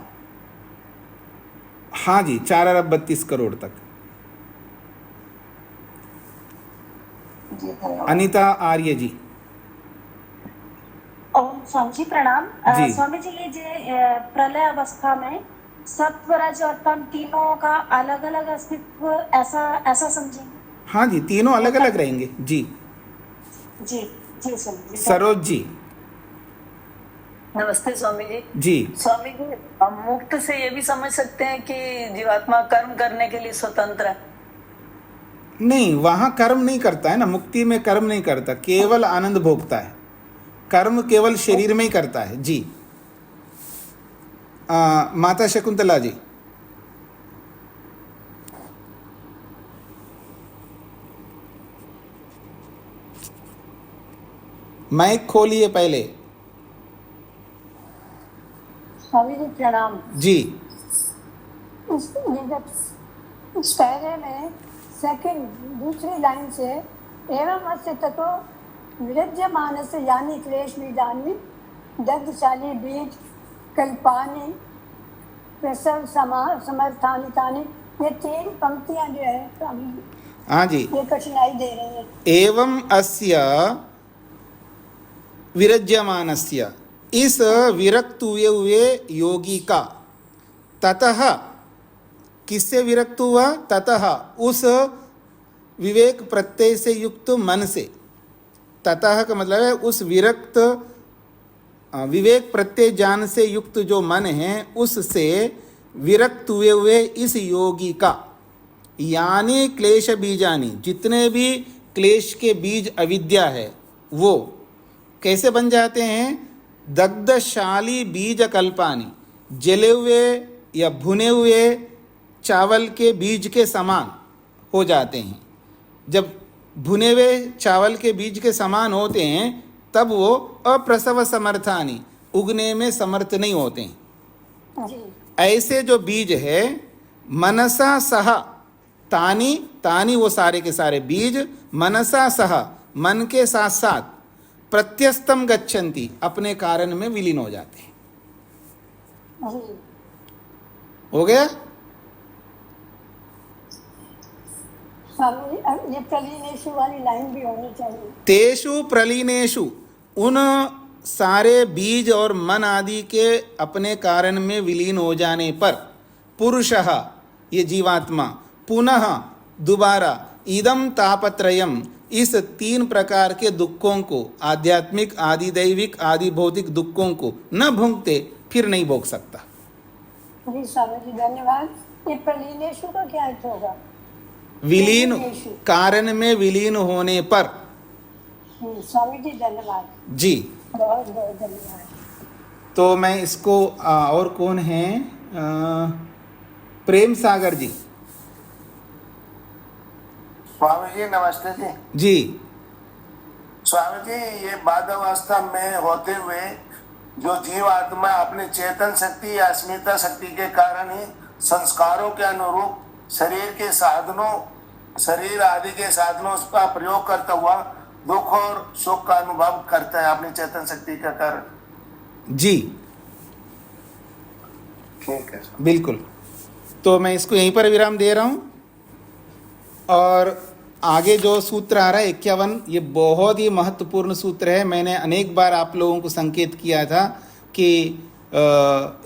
हाँ जी, 4 अरब 32 करोड़ तक। जी धन्यवाद। अनीता आर्य जी। ओम स्वामी जी प्रणाम। जी। स्वामी जी ये जो प्रलय अवस्था में सत्व रज और तम तीनों का अलग अलग अस्तित्व ऐसा समझेंगे? हाँ जी, तीनों अलग अलग रहेंगे। जी जी जी स्वामी जी। सरोज जी। नमस्ते स्वामी जी। जी। स्वामी जी, हम मुक्त से ये भी समझ सकते हैं कि जीवात्मा कर्म करने के लिए स्वतंत्र है? नहीं, वहां कर्म नहीं करता है ना, मुक्ति में कर्म नहीं करता, केवल आनंद भोगता है। कर्म केवल शरीर में ही करता है। जी। माता शकुंतला जी। माइक खोलिए पहले। स्वामी जी प्रणाम। जी। इस पैरे में सेकंड दूसरी लाइन से एवं अस्य ततो विरज्यमान से यानी क्लेश बीजानि दग्धशाली बीज कल्पानि प्रसव समर्थानि तानि, ये 3 पंक्तियां जो है स्वामी जी, हाँ जी, ये कठिनाई दे रही है। एवं अस्य विरज्यमानस्य, इस विरक्त हुए योगी का, ततः किससे विरक्त हुआ? ततः उस विवेक प्रत्यय से युक्त मन से। ततः का मतलब है उस विरक्त विवेक प्रत्यय ज्ञान से युक्त जो मन है उससे विरक्त हुए इस योगी का, यानी क्लेश बीजानी, जितने भी क्लेश के बीज अविद्या है वो कैसे बन जाते हैं? दग्धशाली बीज कल्पानी, जले हुए या भुने हुए चावल के बीज के समान हो जाते हैं। जब भुने हुए चावल के बीज के समान होते हैं तब वो अप्रसव समर्थानी, उगने में समर्थ नहीं होते हैं। ऐसे जो बीज है मनसा सह तानी, तानी वो सारे के सारे बीज मनसा सह, मन के साथ साथ प्रत्यस्तम गच्छन्ति, अपने कारण में विलीन हो जाते हैं। हो गया? स्वामी ये प्रलीनेशु वाली लाइन भी होनी चाहिए। तेषु प्रलीनेषु, उन सारे बीज और मन आदि के अपने कारण में विलीन हो जाने पर पुरुषः, ये जीवात्मा, पुनः दोबारा इदम तापत्रयम, इस 3 प्रकार के दुखों को, आध्यात्मिक आदि दैविक आदि भौतिक दुखों को न भोगते, फिर नहीं भोग सकता। जी स्वामी जी धन्यवाद। ये प्रलीनेशु का क्या अर्थ होगा? विलीन, कारण में विलीन होने पर। स्वामी जी धन्यवाद। जी बहुत बहुत धन्यवाद। तो मैं इसको और कौन है? प्रेम सागर जी। स्वामी जी नमस्ते जी। जी। स्वामी जी, ये बाद अवस्था में होते हुए जो जीव आत्मा अपनी चेतन शक्ति या अस्मिता शक्ति के कारण ही संस्कारों के अनुरूप शरीर के साधनों, शरीर आदि के साधनों का प्रयोग करता हुआ दुख और सुख का अनुभव करता है अपनी चेतन शक्ति का कारण। जी ठीक है, बिल्कुल। तो मैं इसको यहीं पर विराम दे रहा हूँ और आगे जो सूत्र आ रहा है 51, ये बहुत ही महत्वपूर्ण सूत्र है। मैंने अनेक बार आप लोगों को संकेत किया था कि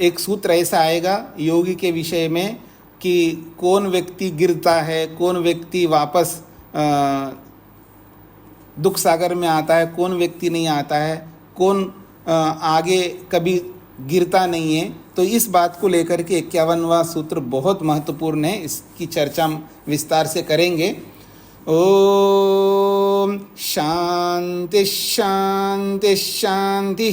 एक सूत्र ऐसा आएगा योगी के विषय में कि कौन व्यक्ति गिरता है, कौन व्यक्ति वापस दुख सागर में आता है, कौन व्यक्ति नहीं आता है, कौन आगे कभी गिरता नहीं है। तो इस बात को लेकर के 51वां सूत्र बहुत महत्वपूर्ण है, इसकी चर्चा विस्तार से करेंगे। ओम शांति शांति शांति।